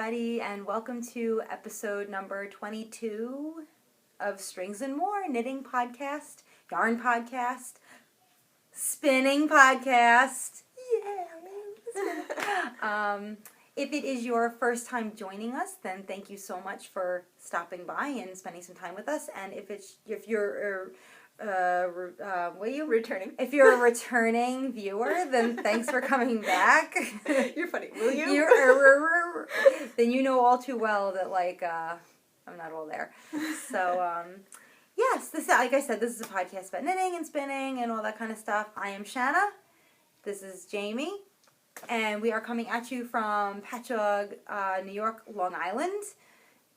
everybody, and welcome to episode number 22 of Strings and More, knitting podcast, yarn podcast, spinning podcast. Yeah. If it is your first time joining us, then thank you so much for stopping by and spending some time with us. And if you're returning? If you're a returning viewer, then thanks for coming back. You're funny, will you? Then you know all too well that I'm not all there. So yes, this, like I said, this is a podcast about knitting and spinning and all that kind of stuff. I am Shanna. This is Jaymie. And we are coming at you from Patchogue, New York, Long Island.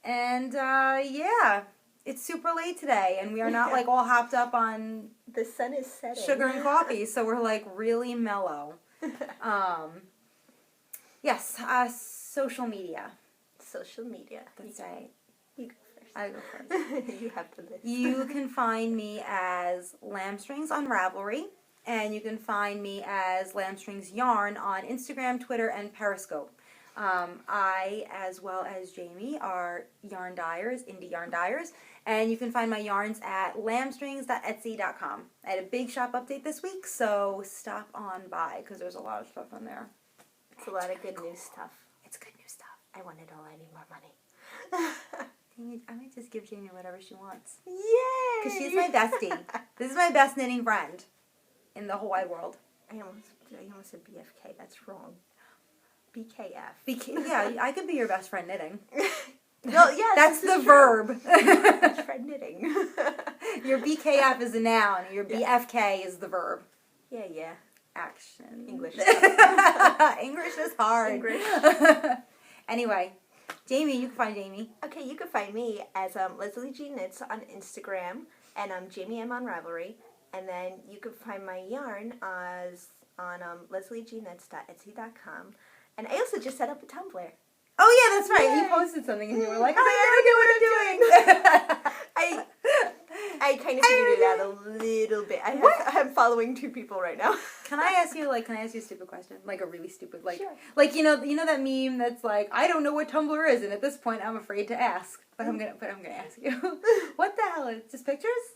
And yeah, it's super late today, and we are not like all hopped up on the sun is setting, sugar and coffee, so we're like really mellow. Yes, social media. Social media. That's right. You go first. I go first. You have the list. You can find me as Lambstrings on Ravelry. And you can find me as Lambstrings Yarn on Instagram, Twitter, and Periscope. I, as well as Jaymie, are yarn dyers, indie yarn dyers. And you can find my yarns at lambstrings.etsy.com. I had a big shop update this week, so stop on by, because there's a lot of stuff on there. It's a lot of good new stuff. It's good new stuff. I want it all. I need more money. I might just give Jaymie whatever she wants. Yay! Because she's my bestie. This is my best knitting friend in the whole wide world. I almost said BFK. That's wrong. BKF. Yeah, I could be your best friend knitting. Well, yes, that's the verb. Best friend knitting. Your BKF is a noun. Your BFK is the verb. Yeah. Action. English. English is hard. English. Anyway, Jaymie, you can find Jaymie. Okay, you can find me as LeslieJeanKnits on Instagram, and JaymieM on Ravelry. And then you can find my yarn on LeslieJeanKnits.etsy.com. And I also just set up a Tumblr. Oh yeah, that's right. Yay. You posted something and you were like, I don't know what I'm doing. I kind of figured it out a little bit. I'm following 2 people right now. Can I ask you a stupid question? Like a really stupid, Sure. Like you know that meme that's like, I don't know what Tumblr is, and at this point I'm afraid to ask. But I'm gonna ask you. What the hell is just pictures?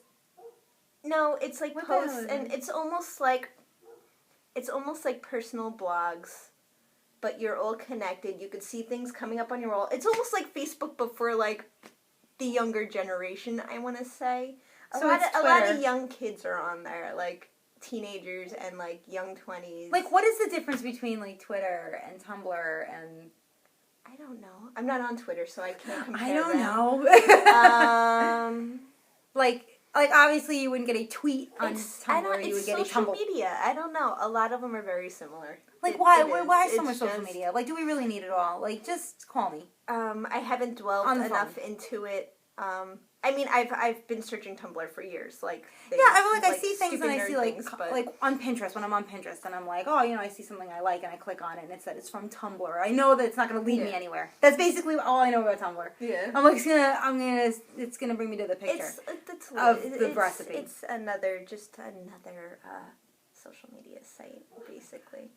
No, it's like what posts, and it's almost like personal blogs, but you're all connected. You could see things coming up on your wall. It's almost like Facebook, but for like the younger generation, I want to say. A lot of young kids are on there, like teenagers and like young 20s. Like, what is the difference between like Twitter and Tumblr and? I don't know. I'm not on Twitter, so I can't compare. I don't know. Like obviously you wouldn't get a tweet on Tumblr. You would get a social media. I don't know. A lot of them are very similar. Like why so much social media? Like, do we really need it all? Like, just call me. I haven't dwelled enough into it. I mean, I've been searching Tumblr for years. Like, I see things and I see like on Pinterest, when I'm on Pinterest and I'm like, oh, I see something I like and I click on it and it said it's from Tumblr. I know that it's not going to lead me anywhere. That's basically all I know about Tumblr. Yeah. I'm like, it's gonna bring me to the picture of the recipe. It's another social media site, basically.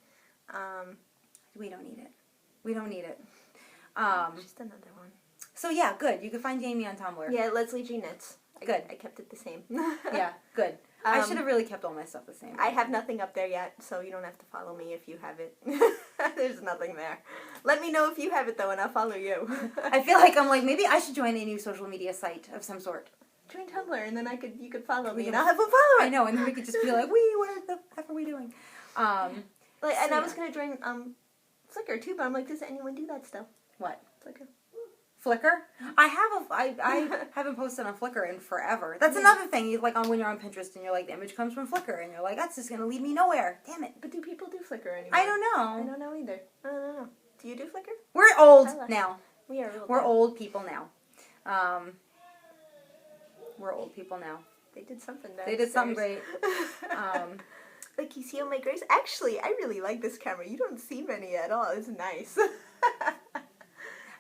We don't need it. We don't need it. Just another one. So yeah, good. You can find Jaymie on Tumblr. Yeah, LeslieJeanKnits. Good. I kept it the same. Yeah, good. I should have really kept all my stuff the same. I have nothing up there yet, so you don't have to follow me if you have it. There's nothing there. Let me know if you have it though, and I'll follow you. I feel like maybe I should join a new social media site of some sort. Join Tumblr, and then you could follow me, and I'll have a follower. I know, and then we could just be like, what the heck are we doing? I was gonna join Flickr too, but I'm like, does anyone do that still? What? Flickr. Flickr? I haven't posted on Flickr in forever. That's another thing. You when you're on Pinterest and you're like, the image comes from Flickr, and you're like, that's just gonna lead me nowhere. Damn it. But do people do Flickr anymore? I don't know. I don't know either. I don't know. Do you do Flickr? We're old now. We are old. We're old people now. We're old people now. They did something nice. They did something great. Like, you see all my grays? Actually, I really like this camera. You don't see many at all. It's nice.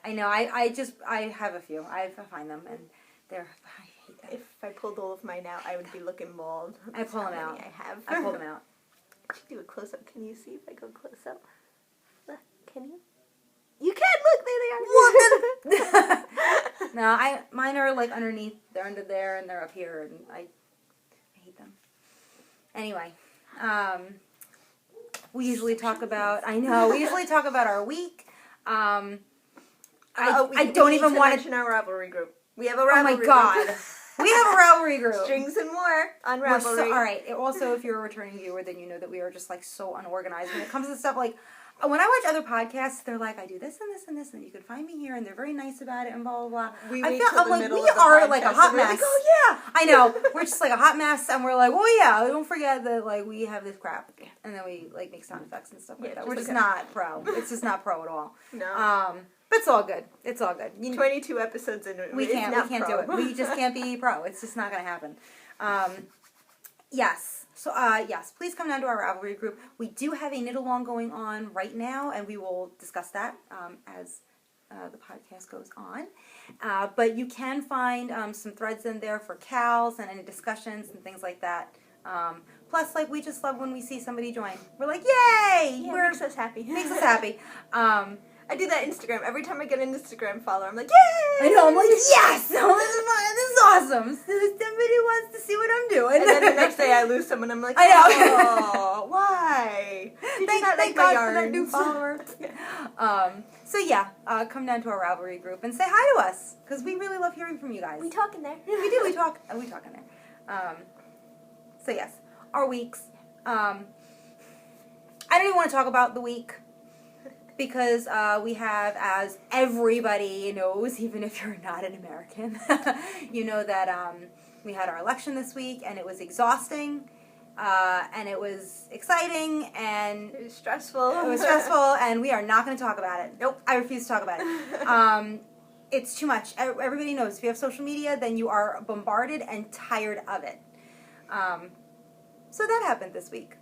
I know. I have a few. I find them, and I hate them. If I pulled all of mine out, I would be looking bald. I pull them out. I pull them out. I should do a close-up. Can you see if I go close-up? Can you? You can! Look! There they are. Well, then, no, mine are like underneath. They're under there and they're up here, and I hate them. Anyway, we usually talk about. I know we usually talk about our week. I don't even want to mention our Ravelry group. We have a Ravelry group. Oh my god. We have a Ravelry group. Strings and more on Ravelry. All right. Also, if you're a returning viewer, then you know that we are just like so unorganized when it comes to stuff. Like when I watch other podcasts, they're like, I do this and this and this, and you can find me here, and they're very nice about it, and blah blah blah. We are like a hot mess. Like, oh yeah, I know. We're just like a hot mess, and we're like, oh yeah, don't forget that like we have this crap, and then we like make sound effects and stuff like that. We're just not pro. It's just not pro at all. No. But it's all good. It's all good. 22 episodes in. We can't do it. We just can't be pro. It's just not going to happen. Yes. So, yes, please come down to our Ravelry group. We do have a knit-along going on right now, and we will discuss that as the podcast goes on. But you can find some threads in there for cows and any discussions and things like that. Plus, like, we just love when we see somebody join. We're like, yay! Yeah, it makes us happy. Makes us happy. I do that Instagram. Every time I get an Instagram follower, I'm like, yay! I know, I'm like, yes! Oh, this is awesome. Somebody wants to see what I'm doing. And then the next day I lose someone, I'm like, I know. Oh, why? Did you not like my yarn? For that new follower. So yeah, come down to our Ravelry group and say hi to us, because we really love hearing from you guys. We talk in there. We do, we talk in there. So yes, our weeks. I don't even want to talk about the week. Because we have, as everybody knows, even if you're not an American, you know that we had our election this week, and it was exhausting, and it was exciting, and it was stressful. And we are not going to talk about it. Nope, I refuse to talk about it. It's too much. Everybody knows if you have social media, then you are bombarded and tired of it. So that happened this week.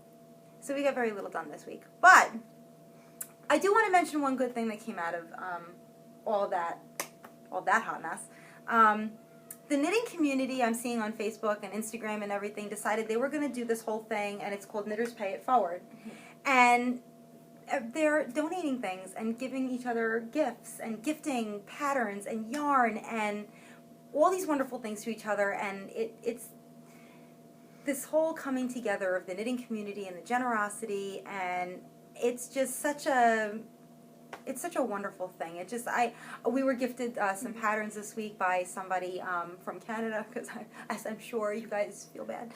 So we got very little done this week. But I do want to mention one good thing that came out of all that hot mess. The knitting community I'm seeing on Facebook and Instagram and everything decided they were going to do this whole thing, and it's called Knitters Pay It Forward. And they're donating things and giving each other gifts and gifting patterns and yarn and all these wonderful things to each other, and it's this whole coming together of the knitting community and the generosity, and it's just such a wonderful thing. We were gifted some patterns this week by somebody from Canada, because as I'm sure you guys feel bad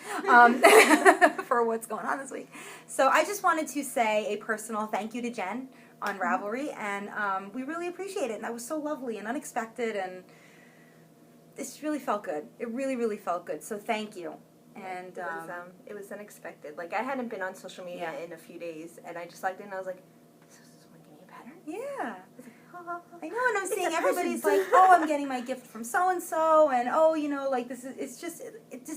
for what's going on this week. So I just wanted to say a personal thank you to Jen on Ravelry, and we really appreciate it. And that was so lovely and unexpected, and it really felt good. It really, really felt good. So thank you. And it was unexpected. Like, I hadn't been on social media in a few days, and I just logged in and I was like, is someone giving me a pattern? Yeah. I know, and I'm seeing everybody's like, oh, I'm getting my gift from so-and-so, and oh, you know, like, it's just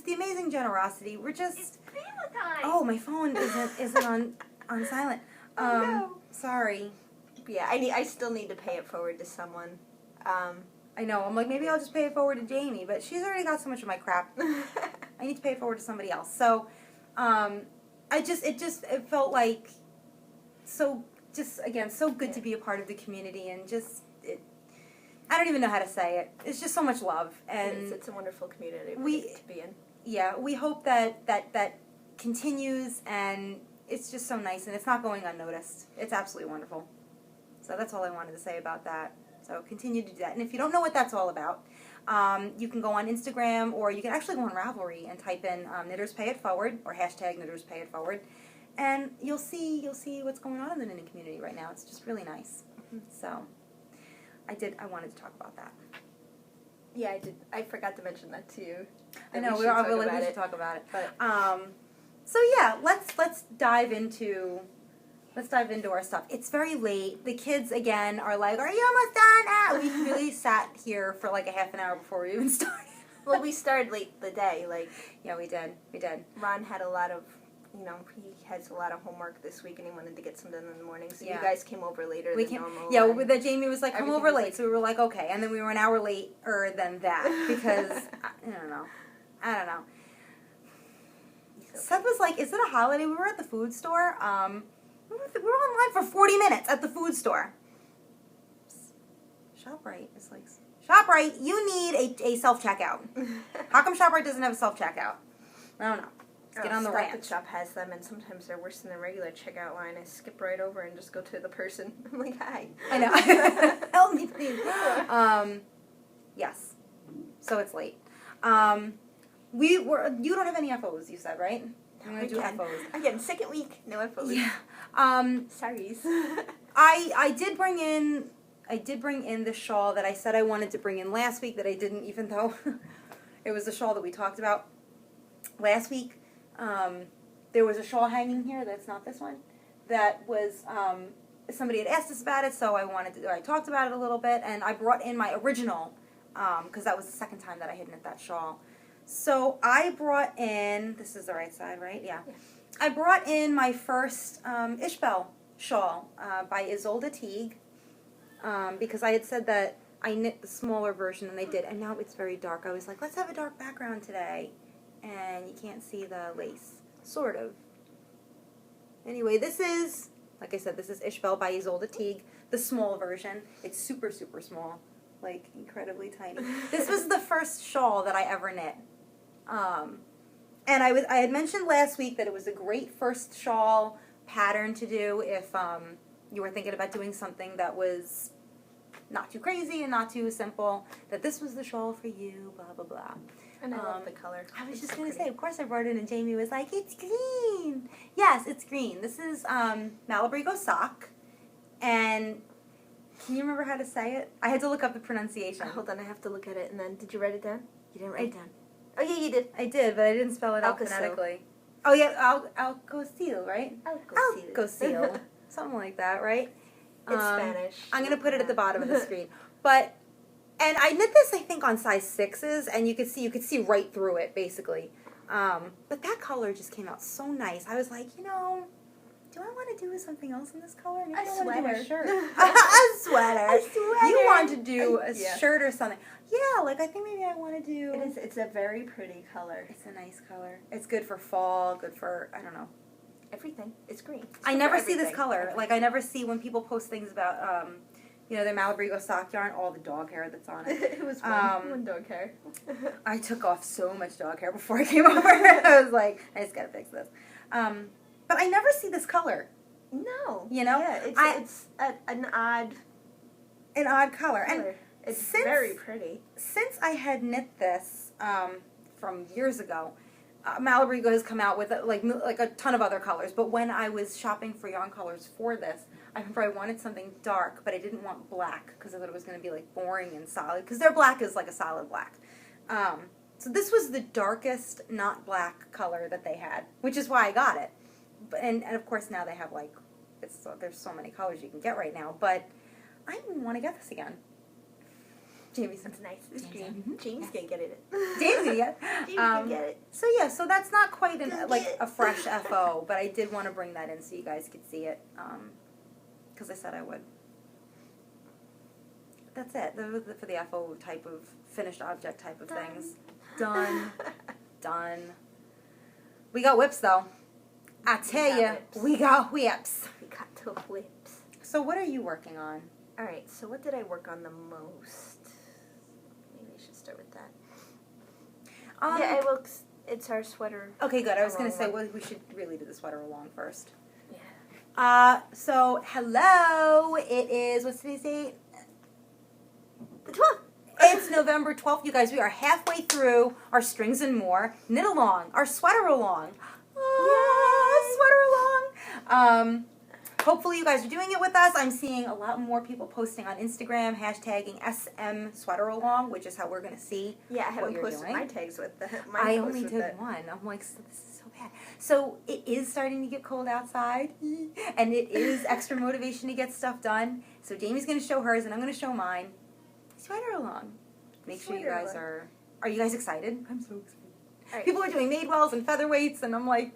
the amazing generosity. We're just... It's Kreamer time! Oh, my phone isn't on silent. Oh, no. Sorry. But yeah, I still need to pay it forward to someone. I know, I'm like, maybe I'll just pay it forward to Jaymie, but she's already got so much of my crap. I need to pay it forward to somebody else. So, it felt like so good to be a part of the community, and I don't even know how to say it. It's just so much love, and it's a wonderful community to be in. Yeah, we hope that continues, and it's just so nice, and it's not going unnoticed. It's absolutely wonderful. So that's all I wanted to say about that. So continue to do that. And if you don't know what that's all about, you can go on Instagram, or you can actually go on Ravelry and type in Knitters Pay It Forward, or hashtag Knitters Pay It Forward, and you'll see what's going on in the knitting community right now. It's just really nice. So I wanted to talk about that. Yeah, I did. I forgot to mention that to you. I know we should talk about it. But so yeah, let's dive into our stuff. It's very late. The kids, again, are like, are you almost done? We really sat here for like a half an hour before we even started. Well, we started late the day. Yeah, we did. Ron had a lot of, he has a lot of homework this week, and he wanted to get some done in the morning. So you guys came over later than normal. Yeah, that Jaymie was like, come over late. So we were like, okay. And then we were an hour later than that, because, I don't know. Seth was like, is it a holiday? We were at the food store. We were online for 40 minutes at the food store. ShopRite is like, ShopRite, you need a self-checkout. How come ShopRite doesn't have a self-checkout? I don't know. Let's get on the Stop rant. Shop has them, and sometimes they're worse than the regular checkout line. I skip right over and just go to the person. I'm like, hi. I know. Help me, please. Yes. So it's late. You don't have any FOs, you said, right? I'm going to do FOs. Again, second week, no FOs. Yeah. Sorry. I did bring in the shawl that I said I wanted to bring in last week that I didn't, even though it was the shawl that we talked about last week. There was a shawl hanging here that's not this one. That was somebody had asked us about it, so I talked about it a little bit, and I brought in my original because that was the second time that I had knit that shawl. So I brought in, this is the right side, right? Yeah. I brought in my first Ishbel shawl by Ysolda Teague because I had said that I knit the smaller version, and they did, and now it's very dark. I was like, let's have a dark background today, and you can't see the lace, sort of. Anyway, this is, like I said, this is Ishbel by Ysolda Teague, the small version. It's super, super small, like incredibly tiny. This was the first shawl that I ever knit. And I had mentioned last week that it was a great first shawl pattern to do if you were thinking about doing something that was not too crazy and not too simple, that this was the shawl for you, blah, blah, blah. And I love the color. I was just going to say, of course I brought it in, and Jaymie was like, it's green. Yes, it's green. This is Malabrigo sock. And can you remember how to say it? I had to look up the pronunciation. Hold on, I have to look at it. And then, did you write it down? You didn't write it down. Oh, yeah, you did. I did, but I didn't spell it out phonetically. Oh, yeah, Alcocil, right? Alcocil. Something like that, right? It's Spanish. I'm going to put it at the bottom of the screen. But, and I knit this, I think, on size 6s, and you could see right through it, basically. But that color just came out so nice. I was like, do I want to do something else in this color? Maybe I want to do a shirt. A sweater. You want to do a shirt or something. Yeah, like I think maybe I want to do... It's a very pretty color. It's a nice color. It's good for fall, good for, I don't know. Everything. It's green. I never see this color. Like I never see when people post things about, their Malabrigo sock yarn, all the dog hair that's on it. It was one dog hair. I took off so much dog hair before I came over. I was like, I just got to fix this. But I never see this color. No. Yeah, it's an odd color. And it's very pretty. Since I had knit this from years ago, Malabrigo has come out with like a ton of other colors. But when I was shopping for yarn colors for this, I remember I wanted something dark, but I didn't want black because I thought it was going to be like boring and solid. Because their black is like a solid black. So this was the darkest not black color that they had, which is why I got it. And of course now they have like, there's so many colors you can get right now. But I want to get this again. Jaymie said, it's nice. It's green. James can get it. James can get it. James can get it. So yeah, so that's not quite a fresh FO, but I did want to bring that in so you guys could see it, because I said I would. That's it. For the FO type of finished object type of things. Done. Done. We got whips though. I tell you, we got whips. We got the whips. So what are you working on? All right. So what did I work on the most? Maybe I should start with that. Yeah, I will. It's our sweater. Okay, good. I was going to say we should really do the sweater along first. Yeah. So hello. It is, what's today's date? The 12th. It's November 12th, you guys. We are halfway through our Strings and More knit along, our sweater along. Sweater along. Hopefully you guys are doing it with us. I'm seeing a lot more people posting on Instagram, hashtagging SM Sweater Along, which is how we're going to see. Yeah, I haven't posted my tags with that. I only did one. I'm like, this is so bad. So it is starting to get cold outside, and it is extra motivation to get stuff done. So Jamie's going to show hers, and I'm going to show mine. Sweater along. Make sure you guys are you guys excited? I'm so excited. Right. People are doing Madewells and Featherweights, and I'm like,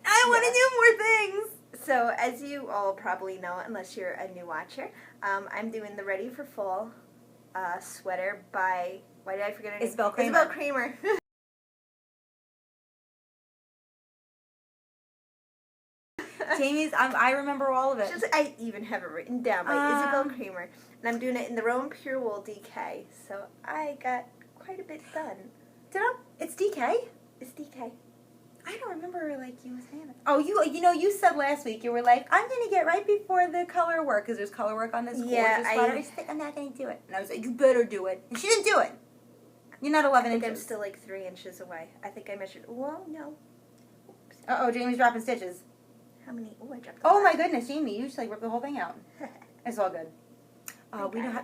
I want to do more things. So, as you all probably know, unless you're a new watcher, I'm doing the Ready for Fall sweater by, why did I forget her name? Isabell Kreamer. Isabell Kreamer. Jaymie's, I remember all of it. I even have it written down by Isabell Kreamer. And I'm doing it in the Rowan Pure Wool DK. So I got quite a bit done. It's DK? It's DK. I don't remember, like, you saying it. Oh, you said last week, you were like, I'm going to get right before the color work, because there's color work on this gorgeous sweater. I think I'm not going to do it. And I was like, you better do it. And she didn't do it. You're not 11 inches. I'm still, like, 3 inches away. I think I measured, well, no. Oops. Uh-oh, Jaymie's dropping stitches. How many? Oh, I dropped Oh, my goodness, Jaymie, you just, like, rip the whole thing out. It's all good.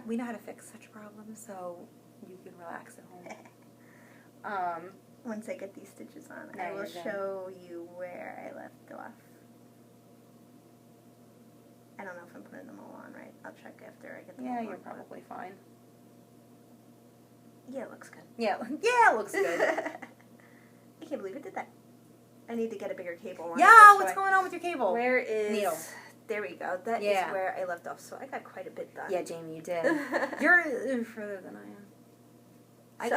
We know how to fix such problems, so you can relax at home. Once I get these stitches on, I will show you where I left off. I don't know if I'm putting them all on right. I'll check after I get them all on. Yeah, you're probably fine. Yeah, it looks good. Yeah, it looks good. I can't believe it did that. I need to get a bigger cable. Yeah, what's going on with your cable? Where is... Needle. There we go. That is where I left off. So I got quite a bit done. Yeah, Jaymie, you did. You're further than I am. I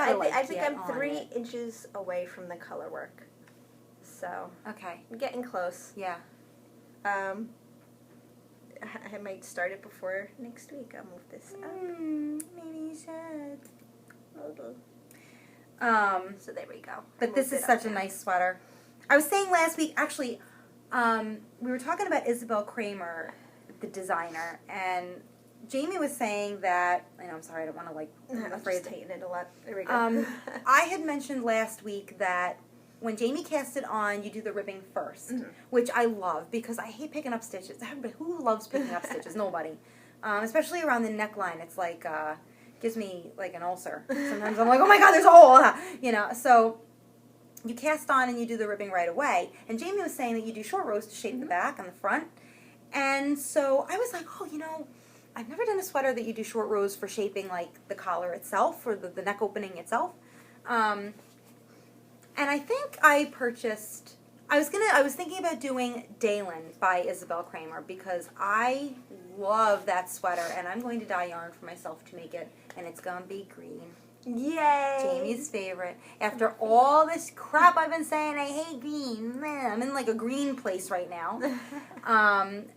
think I'm 3 inches away from the color work. So okay, I'm getting close. Yeah. I might start it before next week. I'll move this up. Maybe you should. So there we go. But this is such a nice sweater. I was saying last week, actually, we were talking about Isabell Kreamer, the designer, and Jaymie was saying that, I'm sorry, I don't want to, I'm afraid to tighten it a lot. There we go. I had mentioned last week that when Jaymie casts it on, you do the ribbing first, which I love because I hate picking up stitches. Who loves picking up stitches? Nobody. Especially around the neckline. It's like, gives me like an ulcer. Sometimes I'm like, oh my God, there's a hole. So you cast on and you do the ribbing right away. And Jaymie was saying that you do short rows to shape the back and the front. And so I was like, I've never done a sweater that you do short rows for shaping like the collar itself or the neck opening itself. And I think I purchased, I was thinking about doing Dalen by Isabell Kreamer because I love that sweater and I'm going to dye yarn for myself to make it and it's going to be green. Yay! Jaymie's favorite. After all this crap I've been saying, I hate green. I'm in like a green place right now.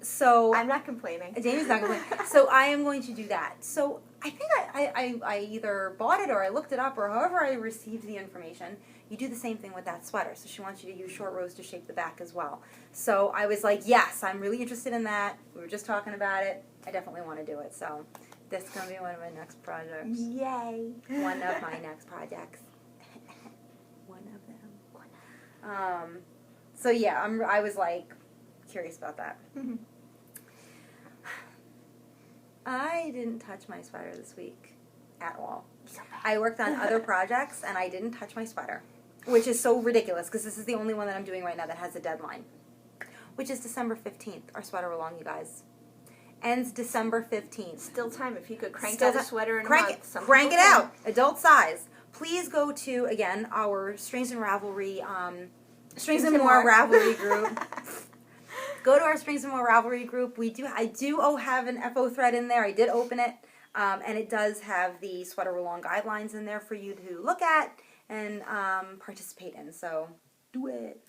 So I'm not complaining. Jaymie's not complaining. So I am going to do that. So I think I either bought it or I looked it up or however I received the information. You do the same thing with that sweater. So she wants you to use short rows to shape the back as well. So I was like, yes, I'm really interested in that. We were just talking about it. I definitely want to do it. So this is going to be one of my next projects. Yay. One of my next projects. One of them. So yeah, I was like curious about that. I didn't touch my sweater this week at all. I worked on other projects and I didn't touch my sweater, which is so ridiculous because this is the only one that I'm doing right now that has a deadline, which is December 15th. Our Sweateralong, you guys. Ends December 15th. Still time if you could crank out a sweater in a month. Crank it out. Adult size. Please go to, again, our Strings and Ravelry, Strings and More Ravelry group. Go to our Strings and More Ravelry group. I do have an FO thread in there. I did open it. And it does have the Sweateralong guidelines in there for you to look at and participate in. So do it.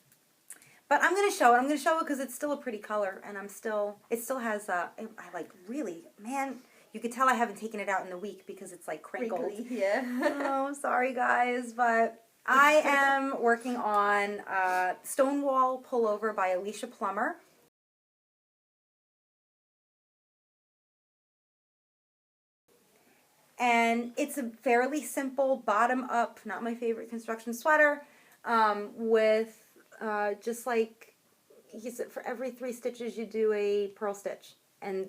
But I'm going to show it. I'm going to show it because it's still a pretty color. And it still has, I like really, man, you could tell I haven't taken it out in a week because it's like crinkled. Wrinkly, yeah. Oh, sorry guys. But I am working on Stonewall Pullover by Alicia Plummer. And it's a fairly simple bottom-up, not my favorite construction sweater, with just like, for every 3 stitches you do a purl stitch. And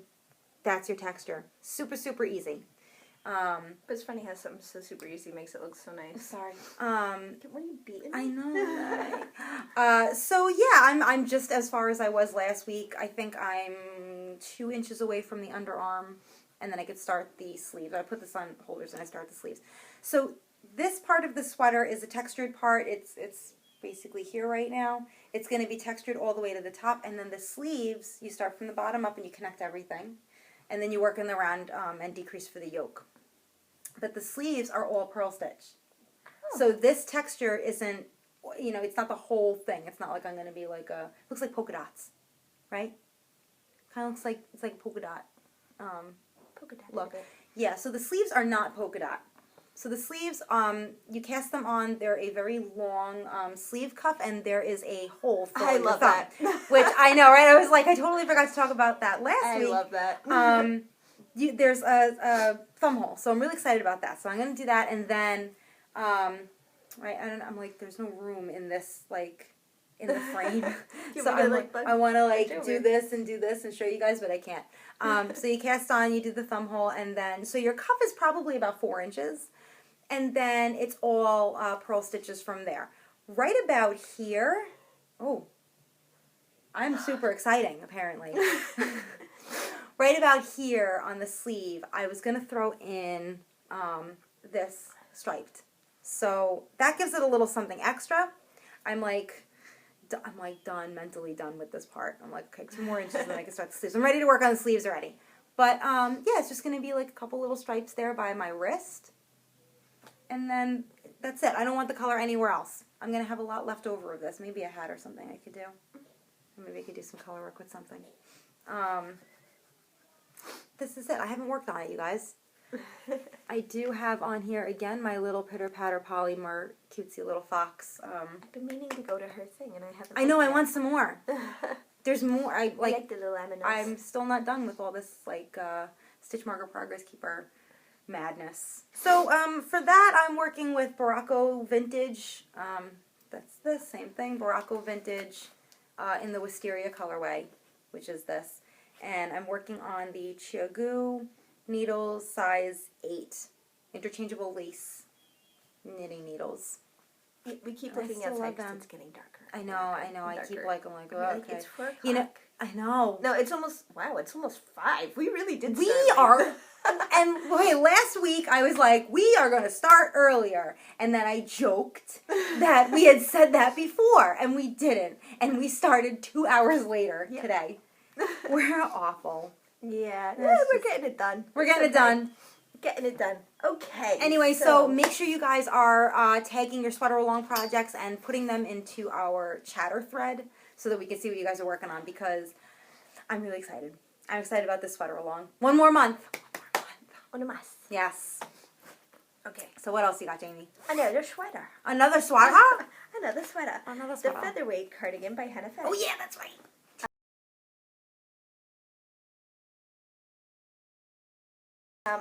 that's your texture. Super, super easy. But it's funny how something so super easy makes it look so nice. Sorry. What are you beating? I know. So yeah, I'm just as far as I was last week. I think I'm 2 inches away from the underarm. And then I could start the sleeves. I put this on holders and I start the sleeves. So this part of the sweater is a textured part. It's basically here right now. It's going to be textured all the way to the top. And then the sleeves, you start from the bottom up and you connect everything. And then you work in the round and decrease for the yoke. But the sleeves are all purl stitch. Oh. So this texture isn't, it's not the whole thing. It's not like I'm going to be like looks like polka dots. right? Kind of looks like, it's like a polka dot. Polka dot. Look. Yeah, so the sleeves are not polka dot. So the sleeves, you cast them on, they're a very long sleeve cuff, and there is a hole for your thumb. I love that. Which, I know, right? I was like, I totally forgot to talk about that last week. I love that. There's a thumb hole, so I'm really excited about that. So I'm going to do that, and then, right, I'm like, there's no room in this, like, in the frame. So I want to, like, do this and show you guys, but I can't. So you cast on, you do the thumb hole, and then, so your cuff is probably about 4 inches. And then it's all purl stitches from there. Right about here, I'm super exciting, apparently. Right about here on the sleeve, I was going to throw in this striped. So that gives it a little something extra. I'm like mentally done with this part. I'm like, okay, 2 more inches and then I can start the sleeves. I'm ready to work on the sleeves already. But yeah, it's just going to be like a couple little stripes there by my wrist. And then that's it. I don't want the color anywhere else. I'm going to have a lot left over of this. Maybe a hat or something I could do. Or maybe I could do some color work with something. This is it. I haven't worked on it, you guys. I do have on here, again, my little Pitter Patter Polymer cutesy little fox. I've been meaning to go to her thing, and I haven't. I know, I want some more. There's more. I like the laminate. I'm still not done with all this, like, Stitch Marker Progress Keeper madness. So for that, I'm working with Berroco Vintage. That's this same thing, Berroco Vintage, in the Wisteria colorway, which is this. And I'm working on the Chiagu needles, size 8, interchangeable lace knitting needles. We keep looking outside because it's getting darker. I know. I keep I'm like, oh, okay. It's 4 o'clock. You know, I know. No, it's almost 5. We really did. We are. And okay, last week I was like, we are going to start earlier. And then I joked that we had said that before, and we didn't. And we started 2 hours later today. We're awful. Yeah, we're getting it done. We're getting it done. Getting it done. Okay. Anyway, so make sure you guys are tagging your Sweateralong projects and putting them into our chatter thread so that we can see what you guys are working on, because I'm really excited. I'm excited about this Sweateralong. One more month. One more month. Yes. Okay. So what else you got, Jaymie? Another sweater. Another sweater? Another sweater. Another sweater. The Featherweight cardigan by Hannah Fettig. Oh yeah, that's right.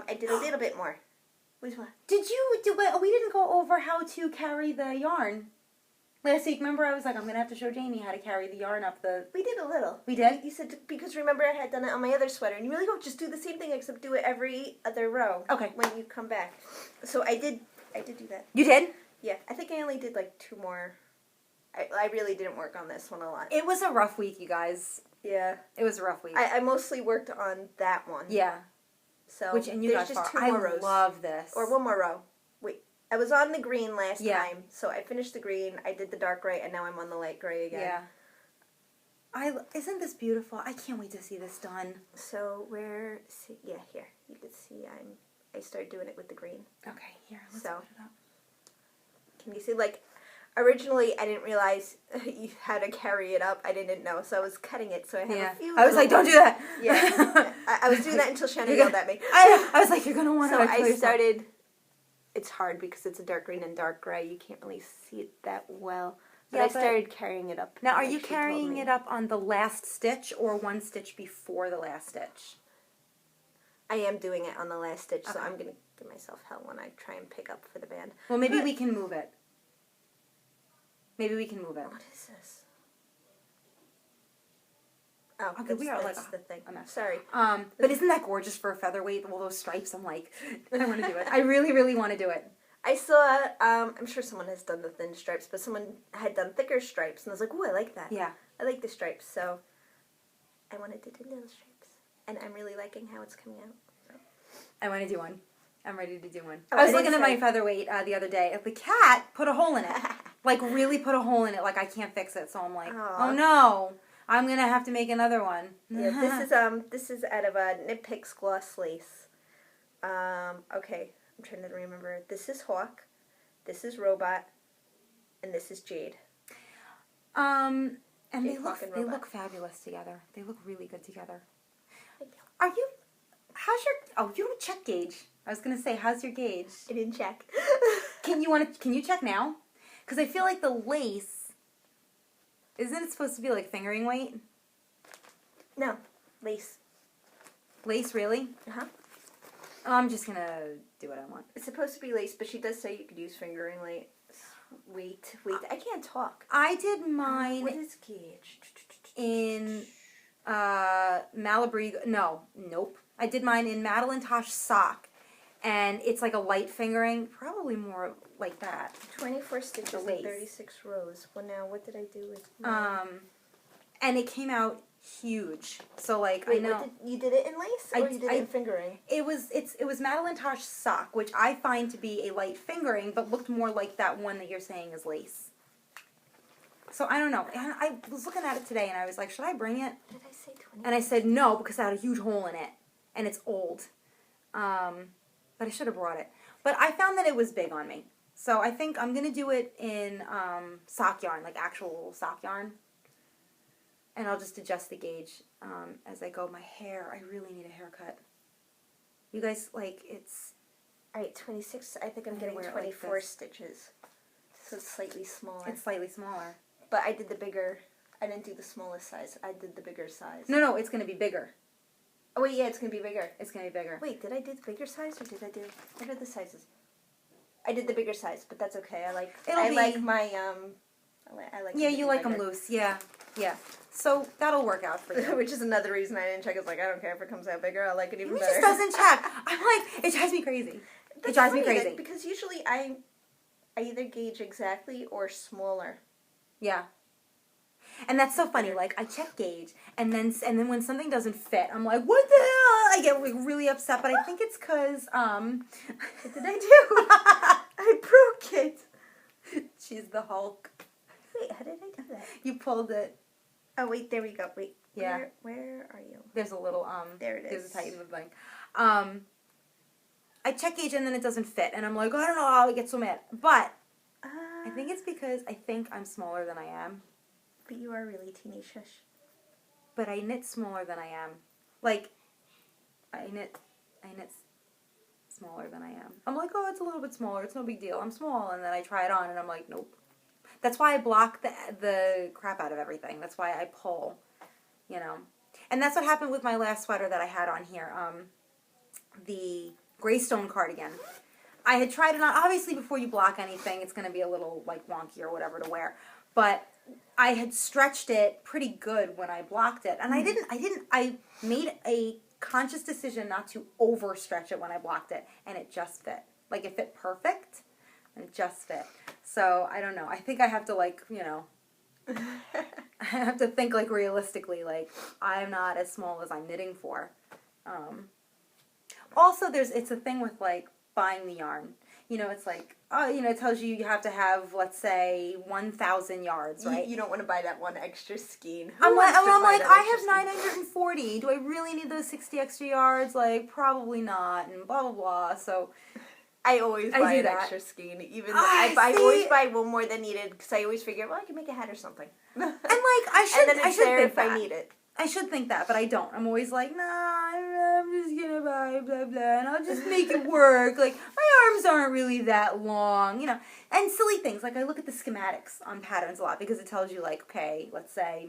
I did a little bit more. Which one? Did you do it? We didn't go over how to carry the yarn last week. Remember, I was like, I'm going to have to show Jaymie how to carry the yarn up the... We did a little. We did? You said, because remember I had done it on my other sweater, and you really go, just do the same thing except do it every other row. Okay. When you come back. So I did do that. You did? Yeah. I think I only did like 2 more. I really didn't work on this one a lot. It was a rough week, you guys. Yeah. It was a rough week. I mostly worked on that one. Yeah. So and you got just far. 2 more rows. I love this. Or 1 more row. Wait, I was on the green last time, so I finished the green, I did the dark gray, and now I'm on the light gray again. Yeah. Isn't this beautiful? I can't wait to see this done. So here, you can see I started doing it with the green. Okay, here, let's put it up. Can you see, like, originally I didn't realize how to carry it up. I didn't know, so I was cutting it, so I have a few... I was like, don't do that! Yeah. I was doing that until Shannon yelled at me. I was like, you're going to want to... So I started... It's hard because it's a dark green and dark gray. You can't really see it that well. But I started carrying it up. Now, are you carrying it up on the last stitch or 1 stitch before the last stitch? I am doing it on the last stitch, so I'm going to give myself hell when I try and pick up for the band. Well, maybe we can move it. Maybe we can move it. What is this? Oh, okay, we are that's the thing. Sorry. But isn't that gorgeous for a featherweight? All those stripes. I'm like, I want to do it. I really, really want to do it. I saw, I'm sure someone has done the thin stripes, but someone had done thicker stripes, and I was like, ooh, I like that. Yeah. I like the stripes, so I wanted to do those stripes. And I'm really liking how it's coming out. So. I want to do one. I'm ready to do one. Oh, I was looking at my featherweight the other day. The cat put a hole in it. Like, really put a hole in it. Like, I can't fix it. So I'm like, oh no. I'm going to have to make another one. Yeah, this is out of a Knitpicks Gloss lace. Okay, I'm trying to remember. This is Hawk, this is Robot, and this is Jade. And And they look fabulous together. They look really good together. Thank you. You don't check gauge. I was going to say, how's your gauge? I didn't check. Can you check now? Because I feel like the lace, isn't it supposed to be like fingering weight? No, lace. Lace, really? Uh-huh. Oh, I'm just going to do what I want. It's supposed to be lace, but she does say you could use fingering weight. Wait. I can't talk. I did mine. What is gauge? In Malabrigo. Nope. I did mine in Madeline-Tosh sock. And it's like a light fingering. Probably more like that. 24 stitches and 36 rows. Well, now, what did I do with mine? And it came out huge. So, like, Wait, I know. You did it in lace? Or you did it in fingering? It was Madeline-Tosh sock, which I find to be a light fingering, but looked more like that one that you're saying is lace. So, I don't know. And I was looking at it today, and I was like, should I bring it? Did I say 20? And I said no, because it had a huge hole in it. And it's old. But I should have brought it. But I found that it was big on me. So, I think I'm going to do it in sock yarn, like actual sock yarn. And I'll just adjust the gauge as I go. My hair, I really need a haircut. You guys, like, it's... Alright, 26. I think I'm getting 24 stitches. So it's slightly smaller. It's slightly smaller. But I did the bigger... I didn't do the smallest size. I did the bigger size. No, it's going to be bigger. Oh, wait, yeah, it's going to be bigger. It's going to be bigger. Wait, did I do the bigger size or did I do... What are the sizes? I did the bigger size, but that's okay. I like my... I like yeah, you like them loose. Yeah. So that'll work out for you. Which is another reason I didn't check. It's like, I don't care if it comes out bigger. I like it even better. It just doesn't check. I'm like, it drives me crazy. It drives me crazy. Because usually I either gauge exactly or smaller. Yeah. And that's so funny. Like, I check gauge, and then when something doesn't fit, I'm like, what the hell? I get like really upset, but I think it's because, what did I do? I broke it. She's the Hulk. Wait, how did I do that? You pulled it. Oh, wait, there we go. Wait. Yeah. Where are you? There's a little, there it is. There's a tighten the blank. I check gauge and then it doesn't fit. And I'm like, I don't know how I get so mad. But I think it's because I think I'm smaller than I am. But you are really teeny shush. But I knit smaller than I am. Like, I knit smaller than I am. I'm like, oh, it's a little bit smaller. It's no big deal. I'm small. And then I try it on and I'm like, nope. That's why I block the crap out of everything. That's why I pull, you know. And that's what happened with my last sweater that I had on here, the Greystone cardigan. I had tried it on, obviously before you block anything, it's going to be a little, like, wonky or whatever to wear. But I had stretched it pretty good when I blocked it. And I made a conscious decision not to overstretch it when I blocked it. And it just fit. Like, it fit perfect. And it just fit. So, I don't know. I think I have to, like, you know, I have to think, like, realistically. Like, I'm not as small as I'm knitting for. Also, it's a thing with, like, buying the yarn. You know, it's like, oh, you know, it tells you have to have, let's say, 1,000 yards, right? You don't want to buy that one extra skein. I'm like, I have 940. Do I really need those 60 extra yards? Like, probably not, and blah, blah, blah. So... I always buy an extra skein, even though I always buy one more than needed, because I always figure, well, I can make a hat or something. And like, I should there think if that. I need it. I should think that, but I don't. I'm always like, nah, I'm just gonna buy blah blah, and I'll just make it work. Like, my arms aren't really that long, you know. And silly things, like I look at the schematics on patterns a lot, because it tells you, like, okay, let's say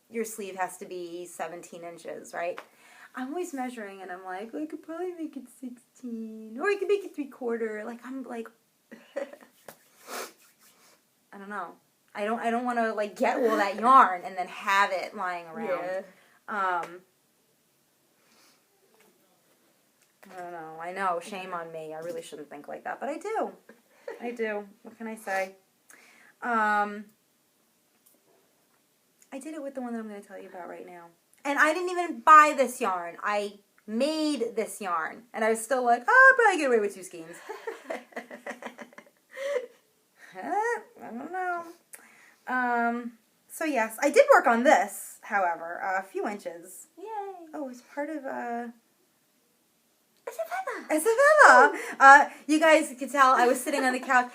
your sleeve has to be 17 inches, right? I'm always measuring, and I'm like, well, I could probably make it 16, or I could make it 3/4. Like, I'm like, I don't know. I don't want to, like, get all that yarn and then have it lying around. Yeah. I don't know. I know. Shame on me. I really shouldn't think like that, but I do. I do. What can I say? I did it with the one that I'm going to tell you about right now. And I didn't even buy this yarn. I made this yarn. And I was still like, oh, I'll probably get away with 2 skeins. I don't know. So yes, I did work on this, however, a few inches. Yay. Oh, it's part of, Isabell. You guys could tell I was sitting on the couch.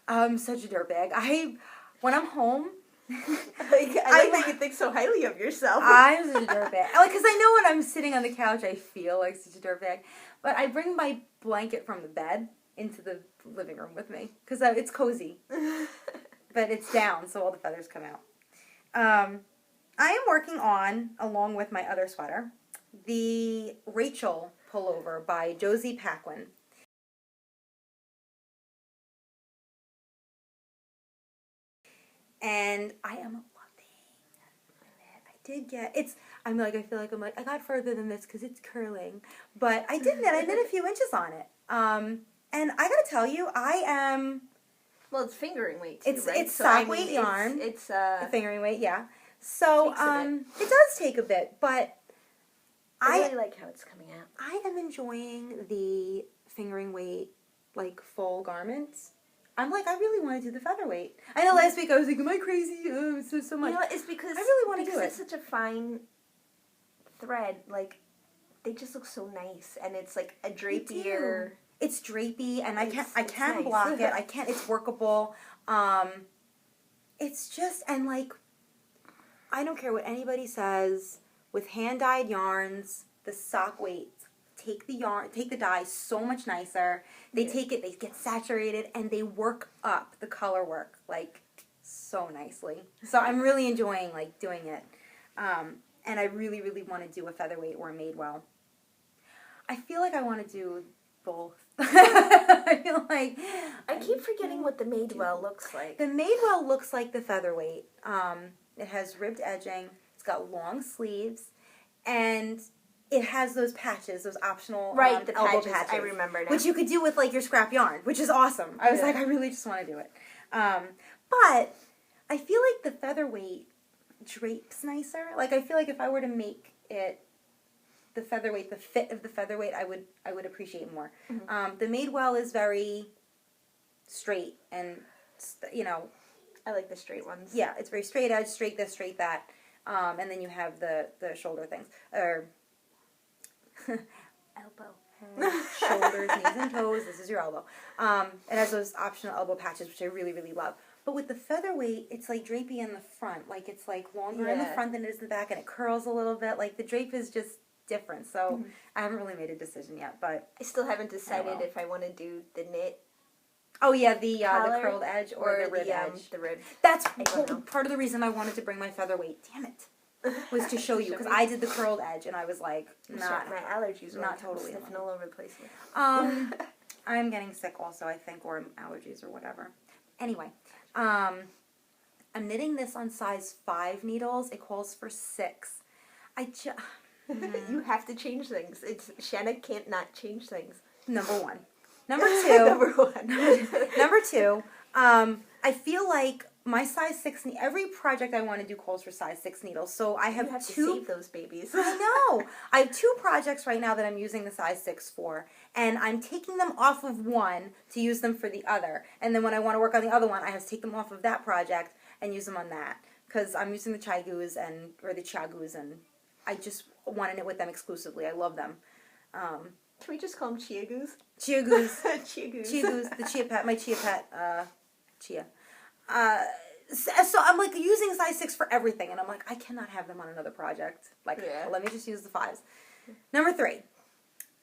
I'm such a dirtbag. When I'm home, I like that you think so highly of yourself. I'm such a dirtbag. Like, because I know when I'm sitting on the couch, I feel like such a dirtbag. But I bring my blanket from the bed into the living room with me because it's cozy. But it's down, so all the feathers come out. I am working on, along with my other sweater, the Rachel pullover by Josee Paquin. And I am loving it. I did get, I got further than this because it's curling. But I did knit. I knit a few inches on it. And I gotta tell you, I am... Well, it's fingering weight too, right? It's sock weight yarn. It's fingering weight, yeah. So, it does take a bit, but I really like how it's coming out. I am enjoying the fingering weight, like, full garments. I'm like, I really want to do the featherweight. I know last week I was like, am I crazy? Oh, so much. You know what? It's because I really want to do it. It's such a fine thread. Like, they just look so nice, and it's like a drapier. It's drapey, and I can nice. block it. It's workable. It's just, and like, I don't care what anybody says. With hand-dyed yarns, the sock weights take the dye so much nicer. They take it, they get saturated, and they work up the color work, like, so nicely. So I'm really enjoying, like, doing it. And I really, really want to do a featherweight or a Madewell. I feel like I want to do both. I feel like... I keep forgetting what the Madewell looks like. The Madewell looks like the featherweight. It has ribbed edging. It's got long sleeves. And... it has those patches, those optional the elbow patches. I remember now. Which you could do with, like, your scrap yarn, which is awesome. I was like, I really just want to do it. But I feel like the featherweight drapes nicer. Like, I feel like if I were to make it the featherweight, the fit of the featherweight, I would appreciate more. Mm-hmm. The Madewell is very straight and, you know. I like the straight ones. Yeah, it's very straight edge, straight this, straight that. And then you have the shoulder things. Elbow, shoulders, knees, and toes. This is your elbow. It has those optional elbow patches, which I really, really love. But with the featherweight, it's like drapey in the front. Like, it's like longer in the front than it is in the back, and it curls a little bit. Like, the drape is just different. So I haven't really made a decision yet, but I still haven't decided if I want to do the knit. Oh yeah, the curled edge or the rib edge. The rib. That's part of the reason I wanted to bring my featherweight. Damn it. Was to show you, because I did the curled edge, and I was like, my allergies were not totally sniffing all over the place. I'm getting sick also, I think, or allergies or whatever. Anyway, I'm knitting this on size 5 needles. It calls for 6. You have to change things. Shanna can't not change things. Number 1. Number 2. Number 1. Number 2. I feel like my size 6, every project I want to do calls for size 6 needles. So I have, to 2. Save those babies. I know. I have 2 projects right now that I'm using the size 6 for. And I'm taking them off of one to use them for the other. And then when I want to work on the other one, I have to take them off of that project and use them on that. Because I'm using the Chiagus or the Chiagus, and I just want to knit with them exclusively. I love them. Can we just call them Chiagus? Chiagus. Chiagus. Chiagus. The Chia Pet. My Chia Pet. Chia. So I'm like using size 6 for everything, and I'm like, I cannot have them on another project. Like, let me just use the 5s. Number 3.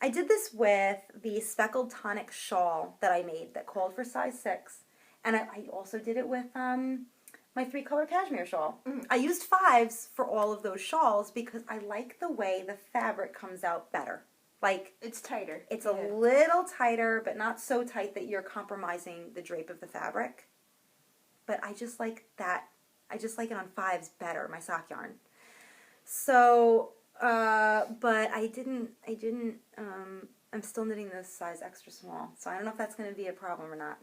I did this with the speckled tonic shawl that I made that called for size 6, and I also did it with my 3-color cashmere shawl. I used 5s for all of those shawls because I like the way the fabric comes out better. Like, it's tighter. It's a little tighter, but not so tight that you're compromising the drape of the fabric. But I just like that. I just like it on 5s better, my sock yarn. So, but I didn't, I'm still knitting this size extra small. So I don't know if that's going to be a problem or not.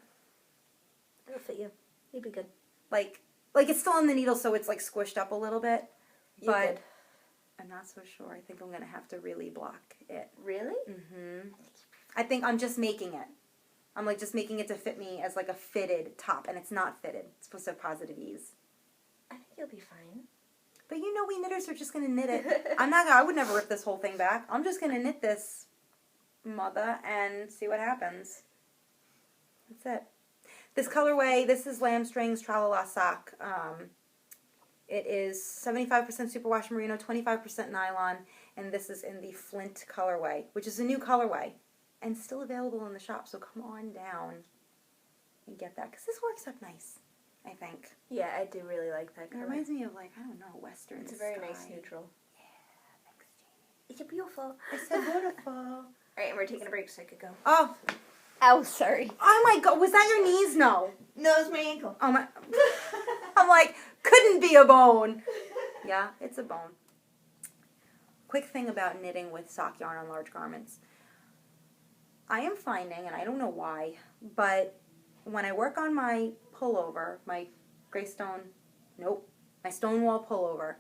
It'll fit you. You'll be good. Like it's still on the needle, so it's like squished up a little bit. You're good. I'm not so sure. I think I'm going to have to really block it. Really? Mm-hmm. I think I'm just making it. I'm like just making it to fit me as like a fitted top, and it's not fitted. It's supposed to have positive ease. I think you'll be fine. But you know, we knitters are just going to knit it. I would never rip this whole thing back. I'm just going to knit this mother and see what happens. That's it. This colorway, this is Lambstrings Tralala sock. It is 75% superwash merino, 25% nylon, and this is in the Flint colorway, which is a new colorway, and still available in the shop, so come on down and get that, because this works up nice, I think. Yeah, I do really like that color. It reminds me of, like, I don't know, western It's a very sky. nice neutral. Yeah, thanks, Jaymie. It's beautiful. It's so beautiful. All right, and we're taking a break so I could go. Oh. Oh, sorry. Oh my God, was that your knees? No. No, it's my ankle. Oh my. I'm like, couldn't be a bone. Yeah, it's a bone. Quick thing about knitting with sock yarn on large garments. I am finding, and I don't know why, but when I work on my pullover, my my Stonewall pullover,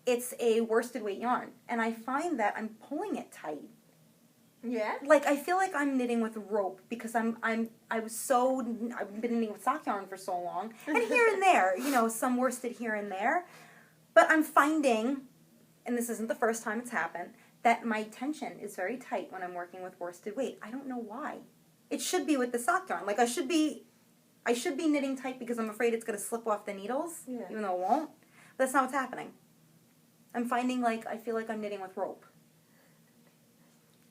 it's a worsted weight yarn, and I find that I'm pulling it tight. Yeah? Like, I feel like I'm knitting with rope because I've been knitting with sock yarn for so long, and here and there, you know, some worsted here and there, but I'm finding, and this isn't the first time it's happened, that my tension is very tight when I'm working with worsted weight. I don't know why. It should be with the sock yarn. Like, I should be knitting tight because I'm afraid it's going to slip off the needles, even though it won't. But that's not what's happening. I'm finding, like, I feel like I'm knitting with rope.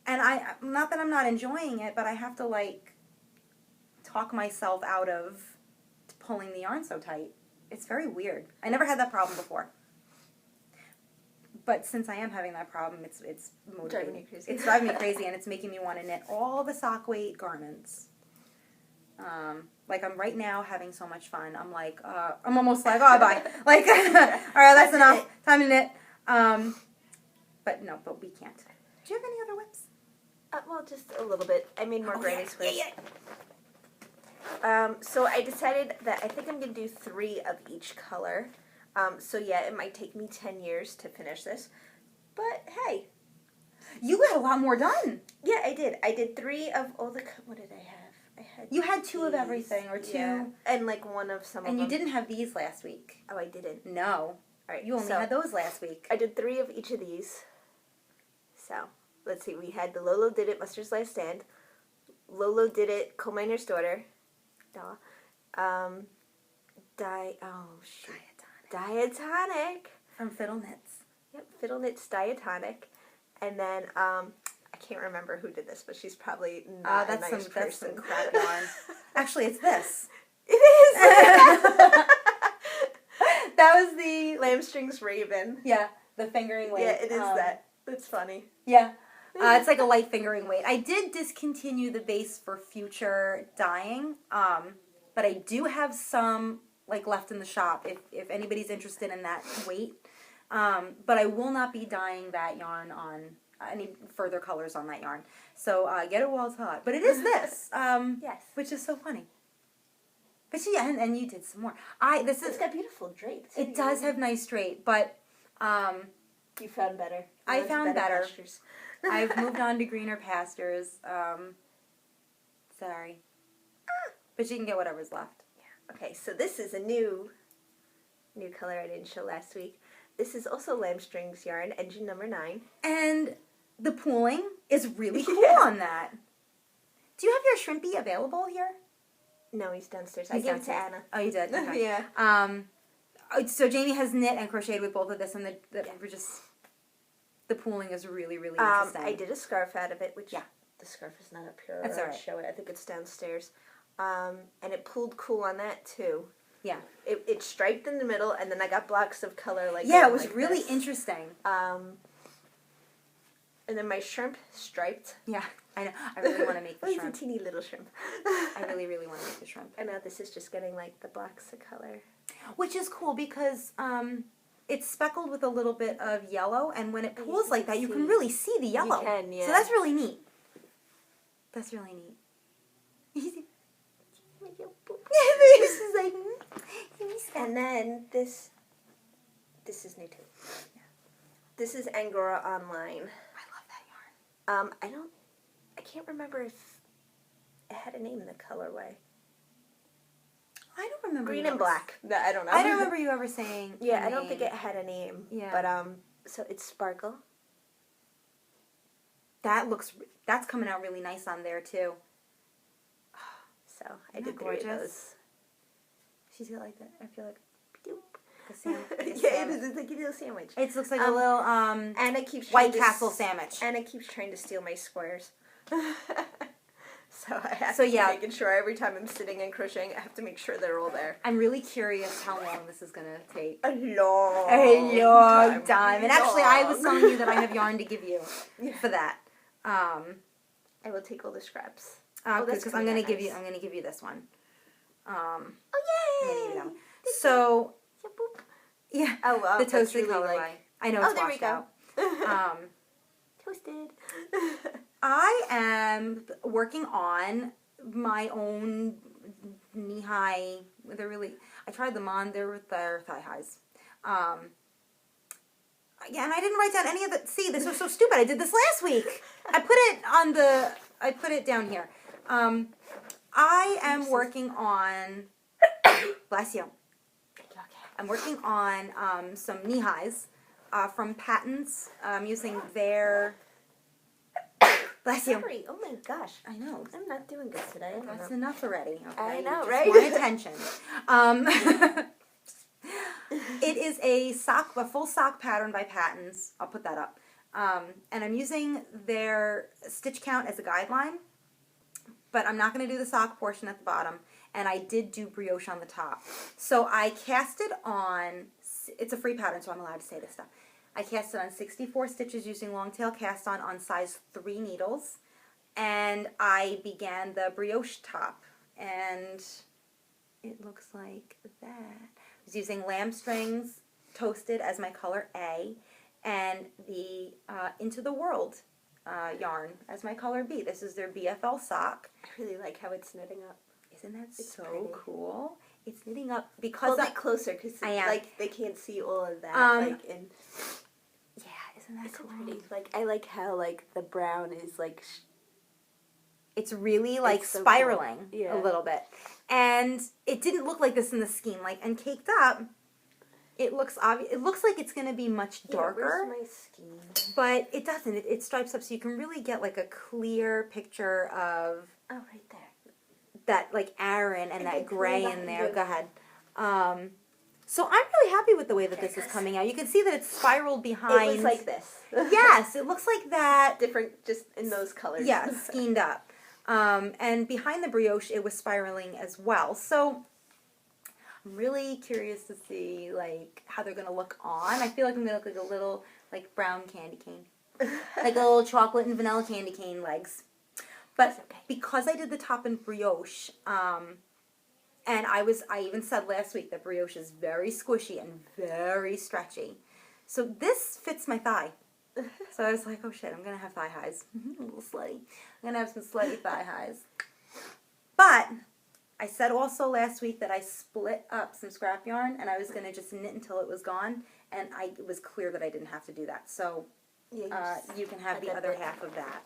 And not that I'm not enjoying it, but I have to, like, talk myself out of pulling the yarn so tight. It's very weird. I never had that problem before. But since I am having that problem, it's motivating. Driving you crazy. It's driving me crazy, and it's making me want to knit all the sock weight garments. Like, I'm right now having so much fun. I'm like, I'm almost like, oh, bye. Like, all right, that's enough. Time to knit. But we can't. Do you have any other whips? Well, just a little bit. I made more granny squares. Yeah. So I decided that I think I'm going to do 3 of each color. So yeah, it might take me 10 years to finish this. But hey. You got a lot more done. Yeah, I did. I did 3 of all the... What did I have? You had 2 of everything, or 2. Yeah. And like 1 of some of them. And you didn't have these last week. Oh, I didn't. No. All right. You only had those last week. I did 3 of each of these. So, let's see. We had the Lolo Did It Mustard's Last Stand. Lolo Did It Coal Miner's Daughter. Dyeatonic. From Fiddle Knits. Yep, Fiddle Knits Dyeatonic. And then, I can't remember who did this, but she's probably not a nice person. That's some crap yarn. Actually, it's this. It is! That was the... Lambstrings Raven. Yeah, the fingering weight. Yeah, it is that. That's funny. Yeah. It's like a light fingering weight. I did discontinue the base for future dyeing, but I do have some like left in the shop if anybody's interested in that weight. But I will not be dyeing that yarn on any further colors on that yarn. So get it while it's hot. But it is this, yes, which is so funny. But yeah, and you did some more. It's got beautiful drape too. It does have nice drape, but you found better. I found better. Pastures. I've moved on to greener pastures. Sorry. But you can get whatever's left. Yeah. Okay, so this is a new color I didn't show last week. This is also Lambstrings yarn, engine number 9. And the pooling is really cool on that. Do you have your shrimpy available here? No, he's downstairs. I gave it to Anna. Oh, you did? Okay. Yeah. So Jaymie has knit and crocheted with both of this, and the pooling is really, really interesting. I did a scarf out of it, which the scarf is not up here. That's all right. Show it. I think it's downstairs. And it pulled cool on that too. Yeah. It striped in the middle, and then I got blocks of color like it was like really this. interesting. And then my shrimp striped. Yeah, I know. I really want to make the shrimp. It's a teeny little shrimp. I really, really want to make the shrimp. And now this is just getting like the blocks of color. Which is cool because it's speckled with a little bit of yellow, and when it pulls like that, you can really see the yellow. You can, yeah. So that's really neat. That's really neat. And then this is new too. Yeah. This is Angora Online. I love that yarn. I can't remember if it had a name in the colorway. I don't remember. Green and black. No, I don't know. I don't remember you ever saying. Yeah, I don't think it had a name. Yeah. But so it's sparkle. That's coming out really nice on there too. So I did 3 of those. She's got like that. I feel like. Yeah, it is. It's like a little sandwich. It looks like a little Anna keeps White Castle sandwich. Anna keeps trying to steal my squares. So I have to keep making sure every time I'm sitting and crocheting, I have to make sure they're all there. I'm really curious how long this is going to take. A long time. And actually, I was telling you that I have yarn to give you for that. I will take all the scraps. Because I'm going to give you this one. Oh yay! So, yeah. Oh wow. The toasted colorway. I know it's washed out. Toasted. I am working on my own knee-high. I tried them on. They're thigh highs. Yeah, and I didn't write down any of the. See, this was so stupid. I did this last week. I put it down here. I am working on. Bless you. I'm working on some knee highs from Patents. I'm using their. Bless you. Sorry. Oh my gosh. I know. I'm not doing good today. That's enough already. Okay? I know, you right? Just want attention. It is a full sock pattern by Patents. I'll put that up. And I'm using their stitch count as a guideline. But I'm not going to do the sock portion at the bottom. And I did do brioche on the top. So I cast it on. It's a free pattern, so I'm allowed to say this stuff. I cast it on 64 stitches using long tail cast on size 3 needles, and I began the brioche top, and it looks like that. I was using Lambstrings toasted as my color A, and the IntotheWhirled yarn as my color B. This is their BFL sock. I really like how it's knitting up. Isn't that so pretty. Cool? It's knitting up because hold it closer because like they can't see all of that. Yeah, isn't that cool? Pretty. Like I like how like the brown is like. It's really like so spiraling a little bit, and it didn't look like this in the skein. Like and caked up, it looks obvious. It looks like it's going to be much darker. Where's my skein? But it doesn't. It stripes up, so you can really get like a clear picture of. Oh, right there. That like Aran and that gray in there. Go ahead. So I'm really happy with the way that this is coming out. You can see that it's spiraled behind. It looks like this. Yes, it looks like that. Different, just in those colors. Yeah, skeined up. And behind the brioche, it was spiraling as well. So I'm really curious to see like how they're going to look on. I feel like I'm going to look like a little like brown candy cane. Like a little chocolate and vanilla candy cane legs. But because I did the top in brioche, and I even said last week that brioche is very squishy and very stretchy. So this fits my thigh. So I was like, oh shit, I'm going to have thigh highs. A little slutty. I'm going to have some slutty thigh highs. But I said also last week that I split up some scrap yarn and I was going to just knit until it was gone. And it was clear that I didn't have to do that. So you can have the other half of that.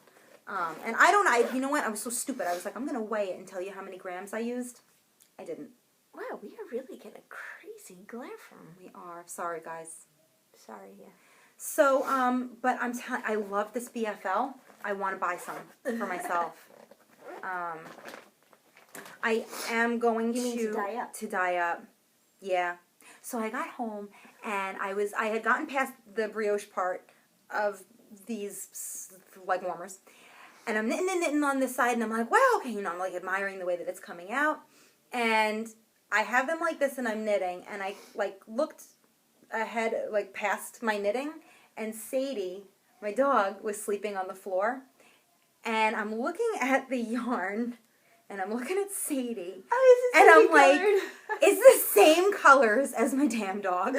And you know what? I was so stupid. I was like, I'm going to weigh it and tell you how many grams I used. I didn't. Wow, we are really getting a crazy glare from. We are. Sorry, guys. Sorry, yeah. So, but I'm telling I love this BFL. I want to buy some for myself. I am going to dye up. To dye up. Yeah. So I got home and I had gotten past the brioche part of these leg warmers. And I'm knitting on this side, and I'm like, wow, okay, I'm like admiring the way that it's coming out. And I have them like this, and I'm knitting, and I like looked ahead, like past my knitting, and Sadie, my dog, was sleeping on the floor. And I'm looking at the yarn, and I'm looking at Sadie, and I'm like, it's the same colors as my damn dog.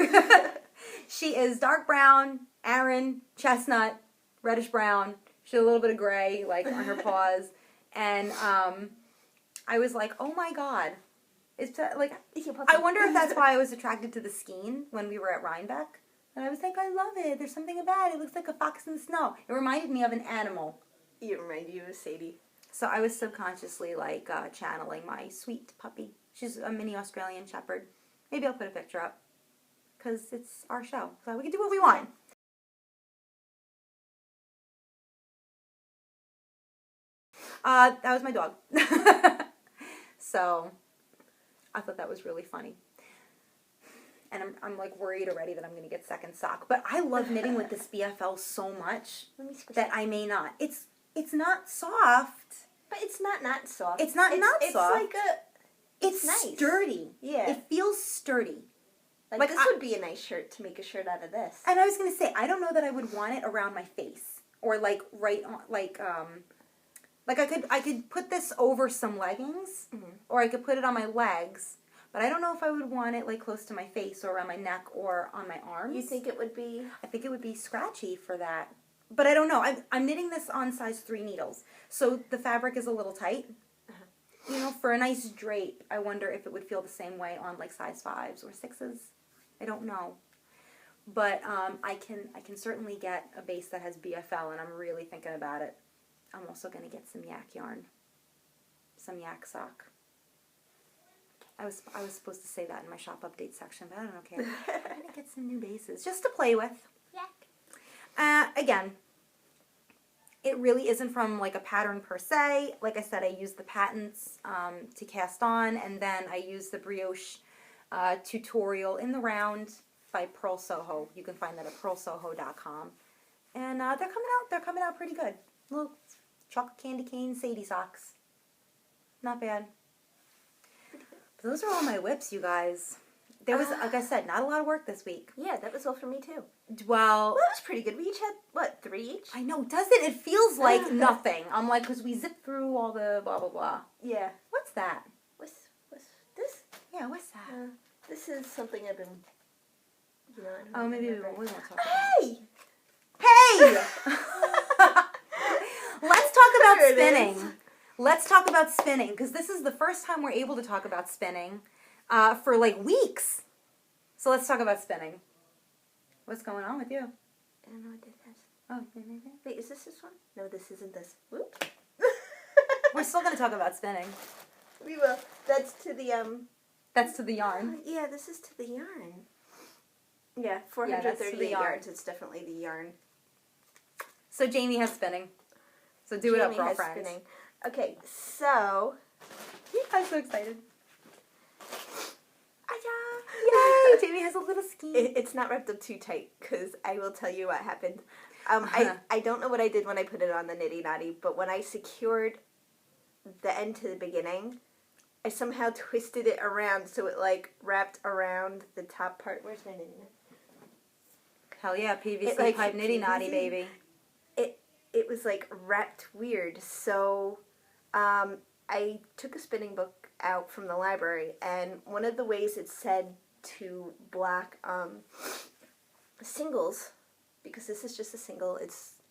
She is dark brown, Aran, chestnut, reddish brown. She had a little bit of gray, like, on her paws. And I was like, oh, my God. It's like, I wonder if that's why I was attracted to the skein when we were at Rhinebeck. And I was like, I love it. There's something about it. It looks like a fox in the snow. It reminded me of an animal. It reminded you of Sadie. So I was subconsciously, like, channeling my sweet puppy. She's a mini Australian Shepherd. Maybe I'll put a picture up. Because it's our show. So we can do what we want. That was my dog. So, I thought that was really funny. and I'm like worried already that I'm going to get second sock. But I love knitting with this BFL so much that I may not. It's not soft. But it's not soft. It's not soft. It's like It's nice. sturdy. Yeah. It feels sturdy. Like this would be a nice shirt to make a shirt out of this. And I was going to say, I don't know that I would want it around my face. Or like right on, like I could put this over some leggings. Or I could put it on my legs. But I don't know if I would want it like close to my face or around my neck or on my arms. You think it would be? I think it would be scratchy for that. But I don't know. I'm knitting this on size 3 needles. So the fabric is a little tight. You know, for a nice drape, I wonder if it would feel the same way on like size 5s or 6s. I don't know. But I can certainly get a base that has BFL, and I'm really thinking about it. I'm also going to get some yak yarn. Some yak sock. I was supposed to say that in my shop update section, but I don't care. I'm going to get some new bases just to play with. Yak. Again, it really isn't from like a pattern per se. Like I said, I use the patents to cast on, and then I use the brioche tutorial in the round by Pearl Soho. You can find that at pearlsoho.com. And they're coming out pretty good. Little chocolate candy cane Sadie socks. Not bad. But those are all my whips, you guys. There was, like I said, not a lot of work this week. Yeah, that was all for me too. Well, that was pretty good. We each had, what, 3 each? I know, doesn't it? It feels like nothing. I'm like, because we zipped through all the blah, blah, blah. Yeah. What's that? What's this? Yeah, what's that? This is something I've been, you know, I don't maybe we remember. won't talk about Hey! Hey! Let's talk about spinning. Let's talk about spinning, because this is the first time we're able to talk about spinning for like weeks. So let's talk about spinning. What's going on with you? I don't know what this is. Oh, wait, is this one? No, this isn't this. Whoop. We're still going to talk about spinning. We will. That's to the That's to the yarn. Yeah, this is to the yarn. Yeah, 438 yards. It's definitely the yarn. So Jaymie has spinning. So do it up, girlfriend. Has spinning. Okay, so I'm so excited. Yay! Jaymie has a little ski. It's not wrapped up too tight, because I will tell you what happened. I don't know what I did when I put it on the Nitty Knotty, but when I secured the end to the beginning, I somehow twisted it around so it like wrapped around the top part. Where's my Nitty Knotty? Hell yeah, PVC pipe Nitty Knotty, baby. It was like wrapped weird, so I took a spinning book out from the library, and one of the ways it said to block singles, because this is just a single,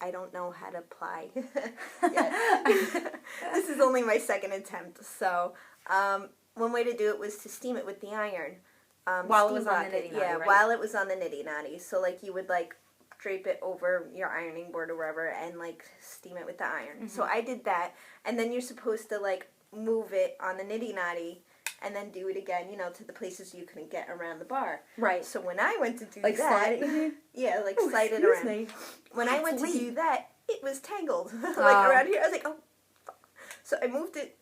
I don't know how to apply yet. This is only my second attempt, so one way to do it was to steam it with the iron. While it was on the Nitty Knotty, yeah, right? while it was on the Nitty Knotty. So like you would like drape it over your ironing board or wherever and like steam it with the iron. Mm-hmm. So I did that, and then you're supposed to like move it on the Nitty Knotty and then do it again, you know, to the places you couldn't get around the bar. Right. So when I went to do like that, slide it? yeah, like slide it around. Me. When I went to do that, it was tangled like around here. I was like, oh, fuck. So I moved it.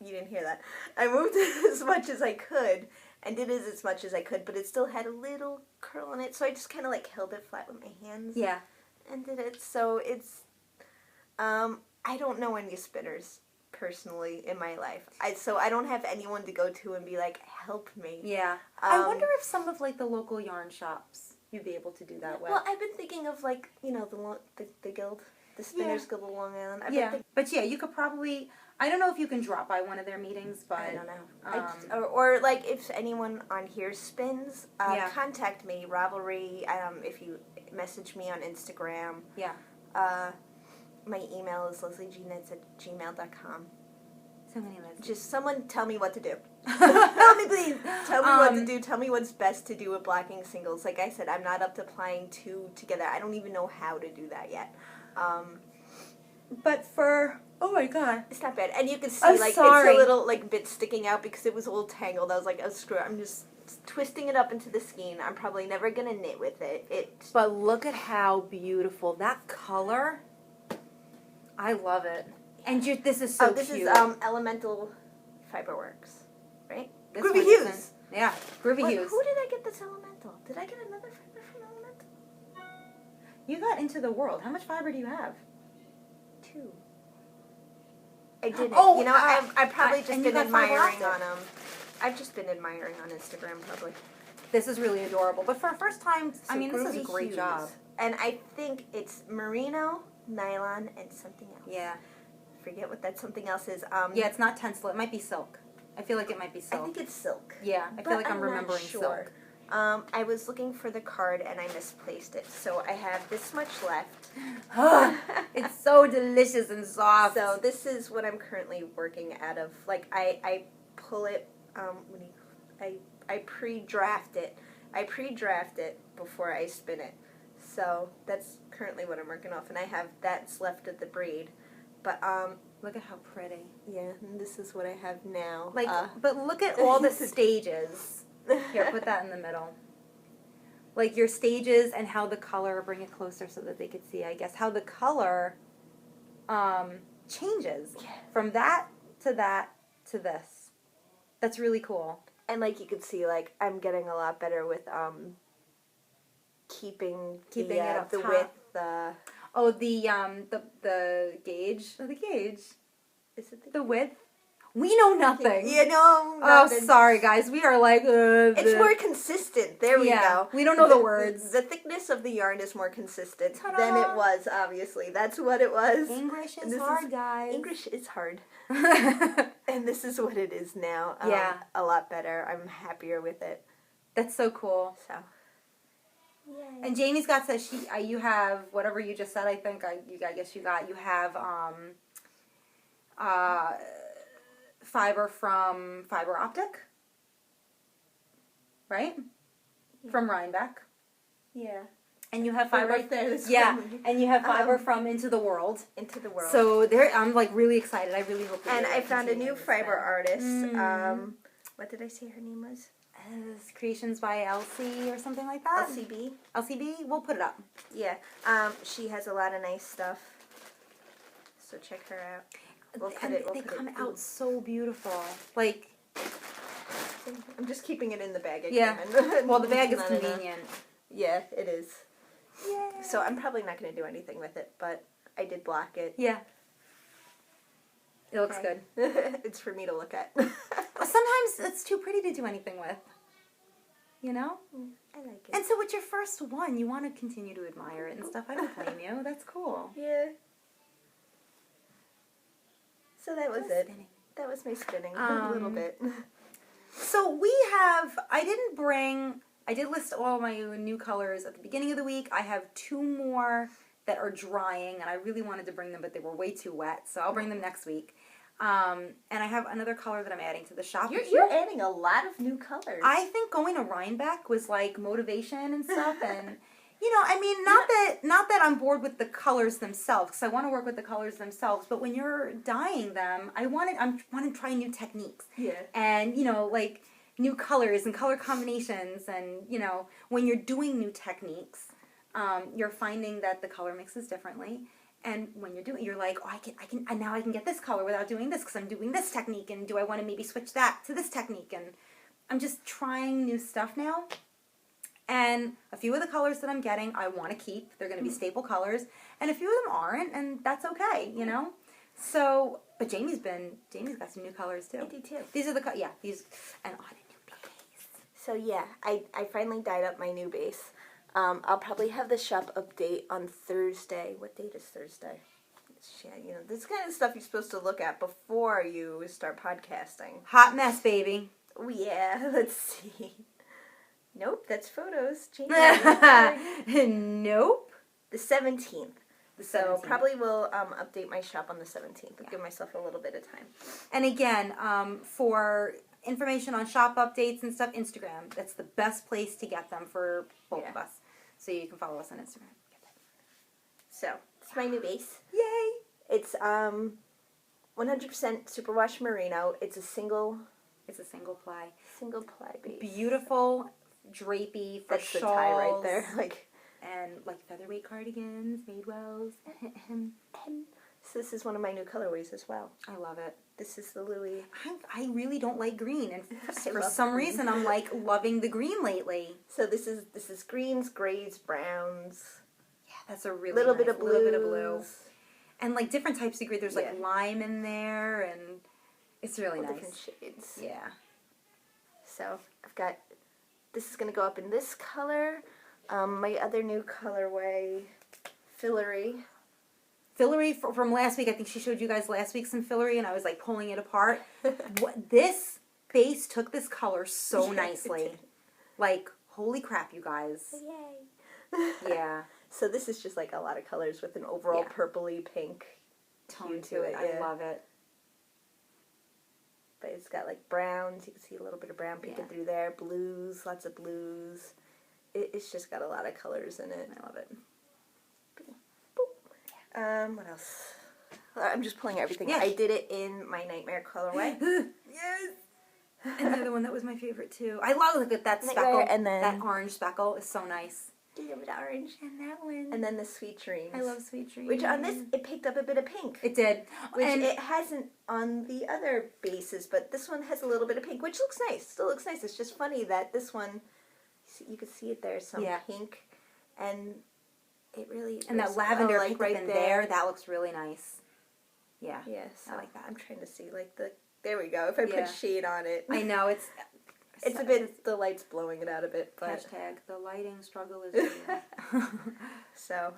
You didn't hear that. I moved it as much as I could and did it as much as I could, but it still had a little curl in it. So I just kind of like held it flat with my hands. Yeah. And did it. So it's, I don't know any spinners personally in my life. So I don't have anyone to go to and be like, help me. Yeah. I wonder if some of like the local yarn shops you'd be able to do that with. Well, I've been thinking of like, you know, the guild, the Spinners Guild of Long Island. But yeah, you could probably, I don't know if you can drop by one of their meetings, but I don't know. Or like if anyone on here spins, contact me, Ravelry, if you message me on Instagram. Yeah. My email is LeslieJeanKnits@gmail.com. So many messages. Just someone tell me what to do. Help me, please. Tell me what to do. Tell me what's best to do with blocking singles. Like I said, I'm not up to applying two together. I don't even know how to do that yet. But for, oh my god. It's not bad. And you can see, it's a little, bit sticking out because it was all tangled. I was like, oh, screw it. I'm just twisting it up into the skein. I'm probably never going to knit with it. But look at how beautiful. That color, I love it. And this is so cute. This is Elemental Fiberworks, right? Groovy Hues. Yeah, groovy hues. Who did I get this Elemental? Did I get another fiber from Elemental? You got IntotheWhirled. How much fiber do you have? 2. I didn't. Oh, I've probably just been admiring on them. I've just been admiring on Instagram, probably. This is really adorable. But for a first time, So I mean, this is a great job. And I think it's merino, nylon, and something else. Yeah. Forget what that something else is. Yeah, it's not tencel. It might be silk. I feel like it might be silk. I think it's silk. Yeah, I feel like I'm remembering silk. I was looking for the card and I misplaced it. So I have this much left. It's so delicious and soft. So this is what I'm currently working out of. Like, I pull it, I pre-draft it. I pre-draft it before I spin it. So that's currently what I'm working off. And I have that's left of the braid. But, look at how pretty. yeah, and this is what I have now. Like, but look at all the stages. Here, put that in the middle. Like your stages and how the color, bring it closer so that they could see, I guess, how the color changes from that to this. That's really cool. And like you could see, like I'm getting a lot better with keeping it up the top. width. Oh, the gauge. The gauge. Is it the width? We know nothing. Yeah, no. Oh, sorry, guys. We are like. It's more consistent. There we go. We don't know the words. The thickness of the yarn is more consistent Ta-da. than it was. Obviously, that's what it was. English is hard, guys. English is hard. And this is what it is now. A lot better. I'm happier with it. That's so cool. So. Yay. And Jaymie's got says you have whatever you just said. I think I guess you have fiber from Fiber Optic, right? Yeah. From Rhinebeck. Yeah. And you have fiber right there. And you have fiber from IntotheWhirled. IntotheWhirled. So I'm like really excited. I really hope. And I found a new fiber artist. What did I say her name was? Creations by LC or something like that. LCB. We'll put it up. Yeah. She has a lot of nice stuff. So check her out. They come out so beautiful. Like, I'm just keeping it in the bag. Well, the bag is convenient. Yeah, it is. Yay. So I'm probably not going to do anything with it, but I did block it. Yeah. It looks good. It's for me to look at. Sometimes it's too pretty to do anything with. You know? I like it. And so it's your first one. You want to continue to admire it and stuff. I don't blame you. That's cool. Yeah. So that was it. Spinning. That was my spinning. A little bit. So I did list all my new colors at the beginning of the week. I have 2 more that are drying, and I really wanted to bring them, but they were way too wet, so I'll bring them next week. And I have another color that I'm adding to the shop. You're adding a lot of new colors. I think going to Rhinebeck was like motivation and stuff, and you know, I mean, not that I'm bored with the colors themselves, because I want to work with the colors themselves. But when you're dyeing them, I want to try new techniques. Yeah. And you know, like new colors and color combinations, and you know, when you're doing new techniques, you're finding that the color mixes differently. And when you're doing, you're like, oh, now I can get this color without doing this because I'm doing this technique. And do I want to maybe switch that to this technique? And I'm just trying new stuff now. And a few of the colors that I'm getting, I want to keep. They're going to be staple colors. And a few of them aren't, and that's okay, you know? So, but Jaymie's got some new colors too. I do too. These are these, and on a new base. So yeah, I finally dyed up my new base. I'll probably have the shop update on Thursday. What date is Thursday? Yeah, you know, this kind of stuff you're supposed to look at before you start podcasting. Hot mess, baby. Oh yeah, let's see. Nope, that's photos. Nope. The 17th. So probably will update my shop on the 17th. I'll give myself a little bit of time. And again, for information on shop updates and stuff, Instagram. That's the best place to get them for both of us. So you can follow us on Instagram. So, it's my new base. Yay! It's 100% superwash merino. It's a single ply. Single ply base. Beautiful drapey for That's shawls. the tie right there. And like featherweight cardigans, Madewells. So this is one of my new colorways as well. I love it. This is the Louis. I really don't like green, and for some green. reason I'm like loving the green lately. So this is greens, grays, browns. Yeah, that's a really little nice, bit of little bit of blue, blues. and like different types of green. There's like lime in there, and it's really nice. Different shades. Yeah. So I've got. This is gonna go up in this color. My other new colorway, Fillery. Fillery from last week. I think she showed you guys last week some Fillery, and I was like pulling it apart. This base took this color so nicely. Like, holy crap, you guys. Yay. Yeah. So this is just like a lot of colors with an overall purpley pink tone to it. I love it. But it's got like browns. You can see a little bit of brown peeking through there. Blues, lots of blues. It's just got a lot of colors in it. I love it. What else? I'm just pulling everything. Yeah. I did it in my Nightmare colorway. Yes. And the other one that was my favorite too. I love look at that speckle. And then that orange speckle is so nice. A little bit of orange. And that one. And then the Sweet Dreams. I love Sweet Dreams. Which on this it picked up a bit of pink. It did. Which it hasn't on the other bases, but this one has a little bit of pink, which looks nice. Still looks nice. It's just funny that this one, you can see it there, some pink, and it really and that lavender like right in there, that looks really nice. Yeah. Yes, I like that. I'm trying to see like the. There we go. If I put shade on it, I know it's a bit. The light's blowing it out a bit, but hashtag the lighting struggle is real. So,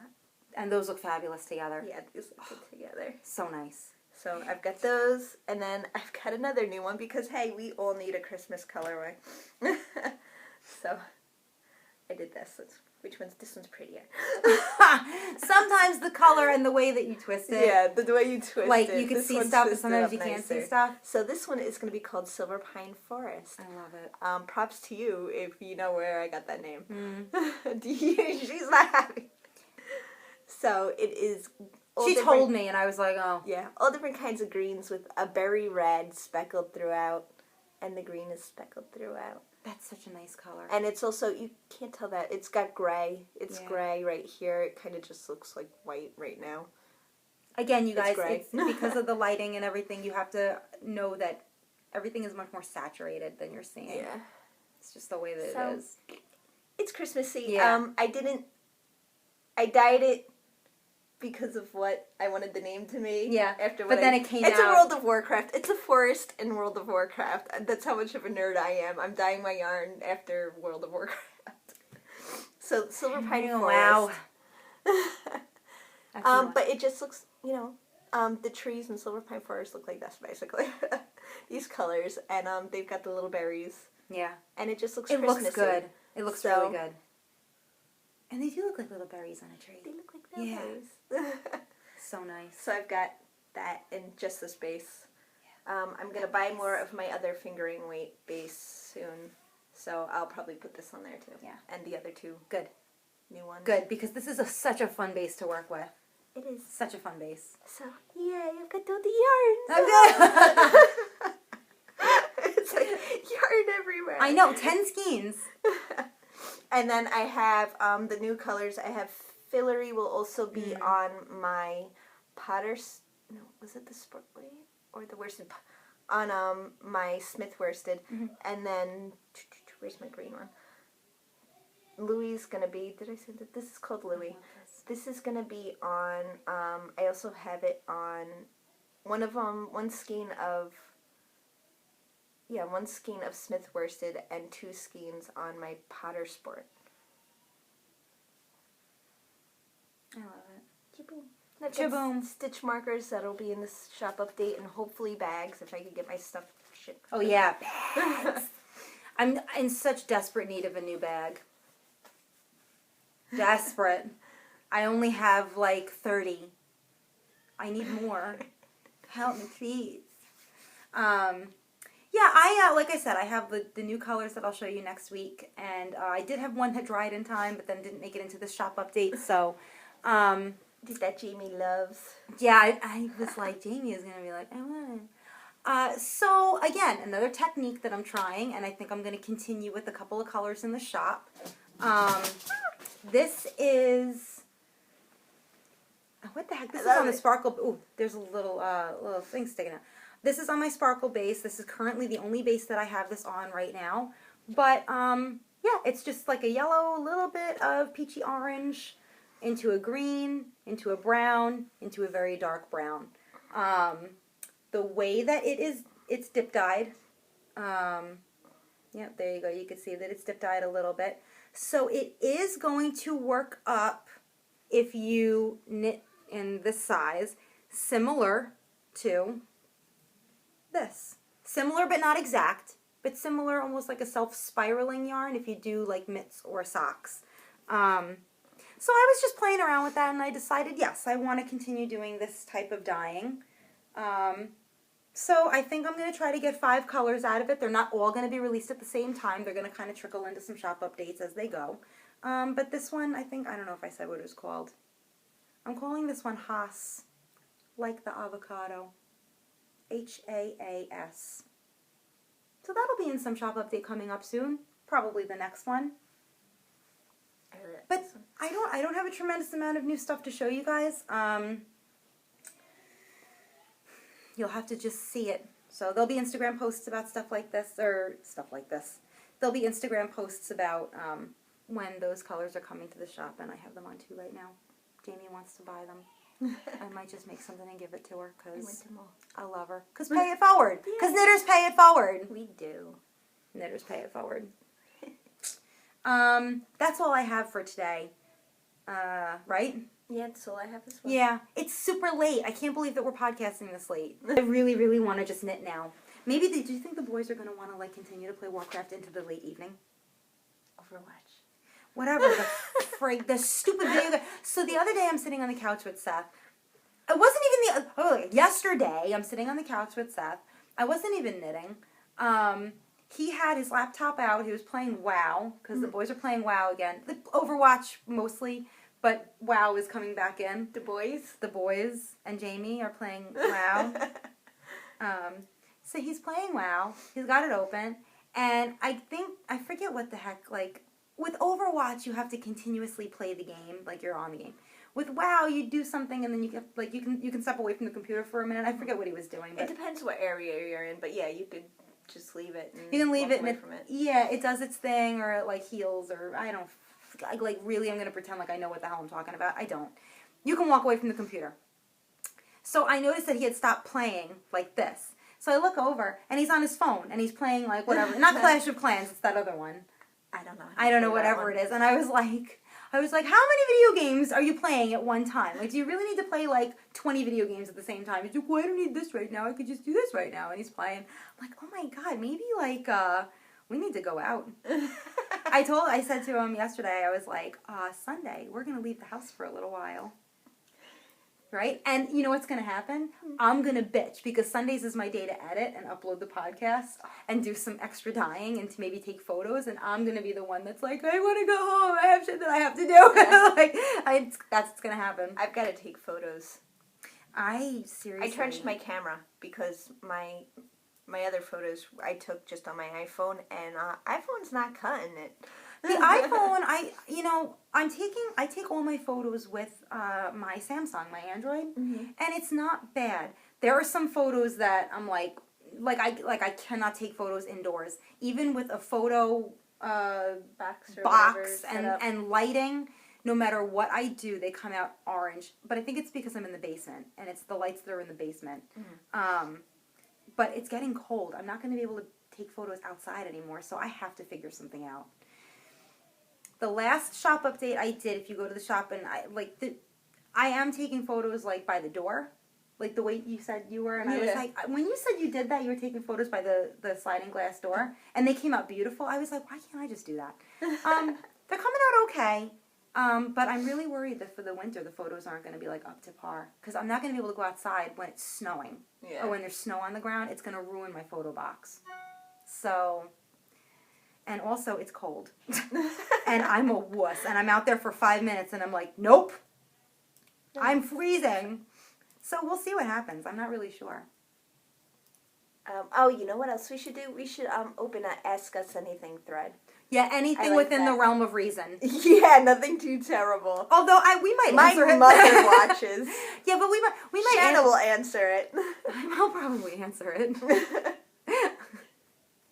and those look fabulous together. Yeah, these look good together. So nice. So I've got those, and then I've got another new one because hey, we all need a Christmas colorway. So I did this. This one's prettier. Sometimes the color and the way that you twist it. Yeah, the way you twist it. Like you can see stuff, but sometimes you can't see stuff. So this one is going to be called Silver Pine Forest. I love it. Props to you if you know where I got that name. She's not happy. So it is. She told me, and I was like, oh. Yeah, all different kinds of greens with a berry red speckled throughout, and the green is speckled throughout. That's such a nice color. And it's also, you can't tell that, it's got gray. It's gray right here. It kind of just looks like white right now. Again, you guys, it's because of the lighting and everything, you have to know that everything is much more saturated than you're seeing. Yeah. It's just the way that it is. It's Christmassy. Yeah. I dyed it because of what I wanted the name to be. Yeah, but then it came out. It's a World of Warcraft. It's a forest in World of Warcraft. That's how much of a nerd I am. I'm dyeing my yarn after World of Warcraft. So Silver Pine Forest. Wow. But it just looks, the trees in Silver Pine Forest look like this basically. These colors, and they've got the little berries. Yeah. And it just looks It Christmassy. looks good. It looks really good. And they do look like little berries on a tree. They look like little berries. So nice. So I've got that in just this base. Yeah. I'm going to buy more of my other fingering weight base soon. So I'll probably put this on there too. Yeah. And the other two. Good. New ones. Good, because this is such a fun base to work with. It is. Such a fun base. So, yay, I've got all the yarns. I'm good. It's like yarn everywhere. I know, 10 skeins. And then I have the new colors. I have Fillery will also be on my Potter's. No, was it the Sport Blade or the worsted? On my Smith worsted, and then where's my green one? Louis is gonna be. Did I say that? This is called Louis. This is gonna be on. I also have it on one of them. One skein of Smith worsted and 2 skeins on my Potter Sport. I love it. Jaboom. Stitch markers that'll be in this shop update, and hopefully bags if I could get my stuff shipped. Oh yeah, bags. I'm in such desperate need of a new bag. Desperate. I only have like 30. I need more. Help me, please. Yeah, I like I said, I have the new colors that I'll show you next week, and I did have one that dried in time, but then didn't make it into the shop update. So, did that Jaymie loves? Yeah, I was like, Jaymie is gonna be like, I want it. So again, another technique that I'm trying, and I think I'm gonna continue with a couple of colors in the shop. This is What the heck? This is on the sparkle. Ooh, there's a little thing sticking out. This is on my sparkle base. This is currently the only base that I have this on right now. But, yeah, it's just like a yellow, little bit of peachy orange into a green, into a brown, into a very dark brown. The way that it's dip dyed. Yeah, there you go. You can see that it's dip dyed a little bit. So it is going to work up if you knit in this size, similar to this. Similar but not exact, but similar, almost like a self-spiraling yarn if you do like mitts or socks. So I was just playing around with that and I decided, yes, I want to continue doing this type of dyeing. So I think I'm going to try to get 5 colors out of it. They're not all going to be released at the same time. They're going to kind of trickle into some shop updates as they go. But this one, I don't know if I said what it was called. I'm calling this one Haas, like the avocado. Haas. So that'll be in some shop update coming up soon. Probably the next one. But I don't have a tremendous amount of new stuff to show you guys. You'll have to just see it. So there'll be Instagram posts about stuff like this. There'll be Instagram posts about when those colors are coming to the shop, and I have them on too right now. Jaymie wants to buy them. I might just make something and give it to her because I love her. Because pay it forward. Because knitters pay it forward. We do. Knitters pay it forward. That's all I have for today. Right? Yeah, that's all I have as well. Yeah, it's super late. I can't believe that we're podcasting this late. I really, really want to just knit now. Maybe, do you think the boys are going to want to like continue to play Warcraft into the late evening? Overwatch. Whatever, the stupid video game. So the other day I'm sitting on the couch with Seth. It wasn't even yesterday I'm sitting on the couch with Seth. I wasn't even knitting. He had his laptop out. He was playing WoW, because the boys are playing WoW again. Overwatch mostly, but WoW is coming back in. The boys and Jaymie are playing WoW. So he's playing WoW. He's got it open. And I forget what the heck, like, with Overwatch, you have to continuously play the game, like you're on the game. With WoW, you do something and then you can step away from the computer for a minute. I forget what he was doing. But it depends what area you're in, but yeah, you could just leave it. And you can leave it, away from it. Yeah, it does its thing, or it like heals, or really, I'm gonna pretend like I know what the hell I'm talking about. I don't. You can walk away from the computer. So I noticed that he had stopped playing like this. So I look over and he's on his phone and he's playing like whatever, not Clash of Clans, it's that other one. I don't know whatever it is. And I was like, how many video games are you playing at one time? Like, do you really need to play like 20 video games at the same time? He's like, well, I don't need this right now. I could just do this right now. And he's playing. I'm like, oh my God, maybe like we need to go out. I said to him yesterday, I was like, Sunday, we're gonna leave the house for a little while. Right? And you know what's going to happen? I'm going to bitch because Sundays is my day to edit and upload the podcast and do some extra dyeing and to maybe take photos, and I'm going to be the one that's like, I want to go home. I have shit that I have to do. That's what's going to happen. I've got to take photos. Seriously. I trenched my camera because my other photos I took just on my iPhone, and iPhone's not cutting it. The iPhone, I take all my photos with my Samsung, my Android, and it's not bad. There are some photos that I'm like I cannot take photos indoors, even with a photo box and lighting. No matter what I do, they come out orange. But I think it's because I'm in the basement, and it's the lights that are in the basement. But it's getting cold. I'm not going to be able to take photos outside anymore, so I have to figure something out. The last shop update I did, if you go to the shop, and I am taking photos like by the door, like the way you said you were, and I was like, when you said you did that, you were taking photos by the sliding glass door, and they came out beautiful. I was like, why can't I just do that? They're coming out okay, but I'm really worried that for the winter the photos aren't going to be like up to par, because I'm not going to be able to go outside when it's snowing, or when there's snow on the ground. It's going to ruin my photo box. So. And also, it's cold. And I'm a wuss. And I'm out there for 5 minutes, and I'm like, nope. I'm freezing. So we'll see what happens. I'm not really sure. You know what else we should do? We should open a Ask Us Anything thread. Yeah, anything within the realm of reason. Yeah, nothing too terrible. Although we might answer it. My mother watches. Yeah, but we might. Shanna will answer it. I'll probably answer it.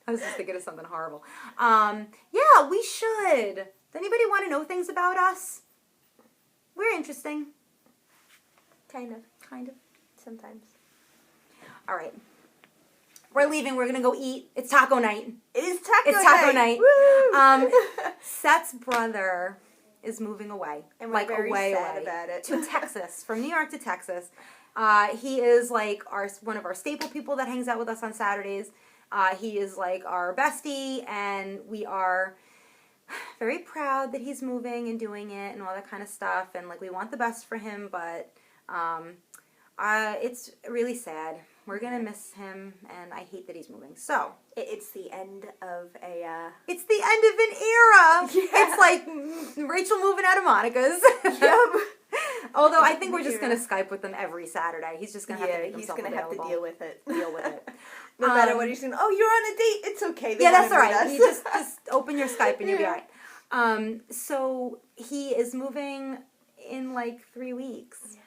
I was just thinking of something horrible. Yeah, we should. Does anybody want to know things about us? We're interesting. Kind of. Sometimes. All right. We're leaving. We're going to go eat. It's taco night. It is taco night. Woo! Seth's brother is moving away. And we're very sad about it. To Texas. From New York to Texas. He is like one of our staple people that hangs out with us on Saturdays. He is like our bestie, and we are very proud that he's moving and doing it and all that kind of stuff, and like we want the best for him, but it's really sad. We're gonna miss him, and I hate that he's moving. So it's the end of a. It's the end of an era. Yeah. It's like Rachel moving out of Monica's. Yep. Although I think we're just gonna Skype with him every Saturday. He's just gonna have to make himself available. Have to deal with it. No matter what he's doing. Oh, you're on a date. It's okay. Yeah, that's all right. You just open your Skype and you'll be all right. So he is moving in like 3 weeks. Yeah.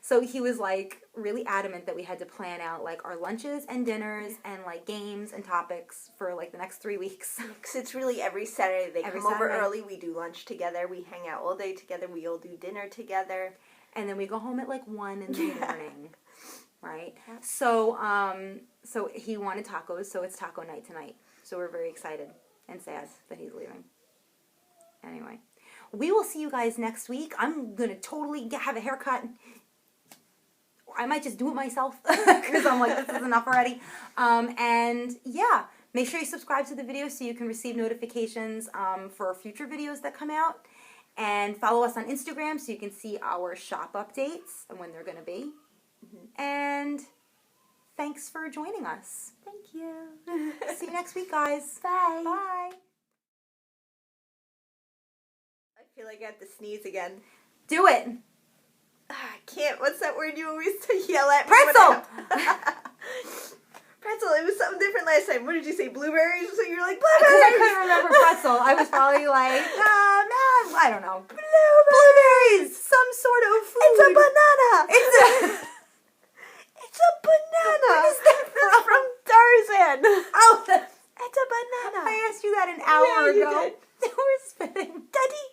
So he was like really adamant that we had to plan out like our lunches and dinners and like games and topics for like the next 3 weeks. Because it's really every Saturday. They come over early. We do lunch together. We hang out all day together. We all do dinner together. And then we go home at like 1 in the morning. Right? So he wanted tacos, so it's taco night tonight. So we're very excited and sad that he's leaving. Anyway, we will see you guys next week. I'm going to totally have a haircut. I might just do it myself because I'm like, this is enough already. And yeah, make sure you subscribe to the video so you can receive notifications for future videos that come out. And follow us on Instagram so you can see our shop updates and when they're going to be. Mm-hmm. And thanks for joining us. Thank you. See you next week, guys. Bye. Bye. I feel like I have to sneeze again. Do it. I can't. What's that word you always yell at me? Pretzel! Pretzel. It was something different last time. What did you say? Blueberries? So you're like, Because blueberries! I couldn't remember pretzel. I was probably like, I don't know. Blueberries! Some sort of food. It's a banana! It's a banana! What is that from Tarzan! Oh, it's a banana! I asked you that an hour ago. You did. We're spinning. Daddy!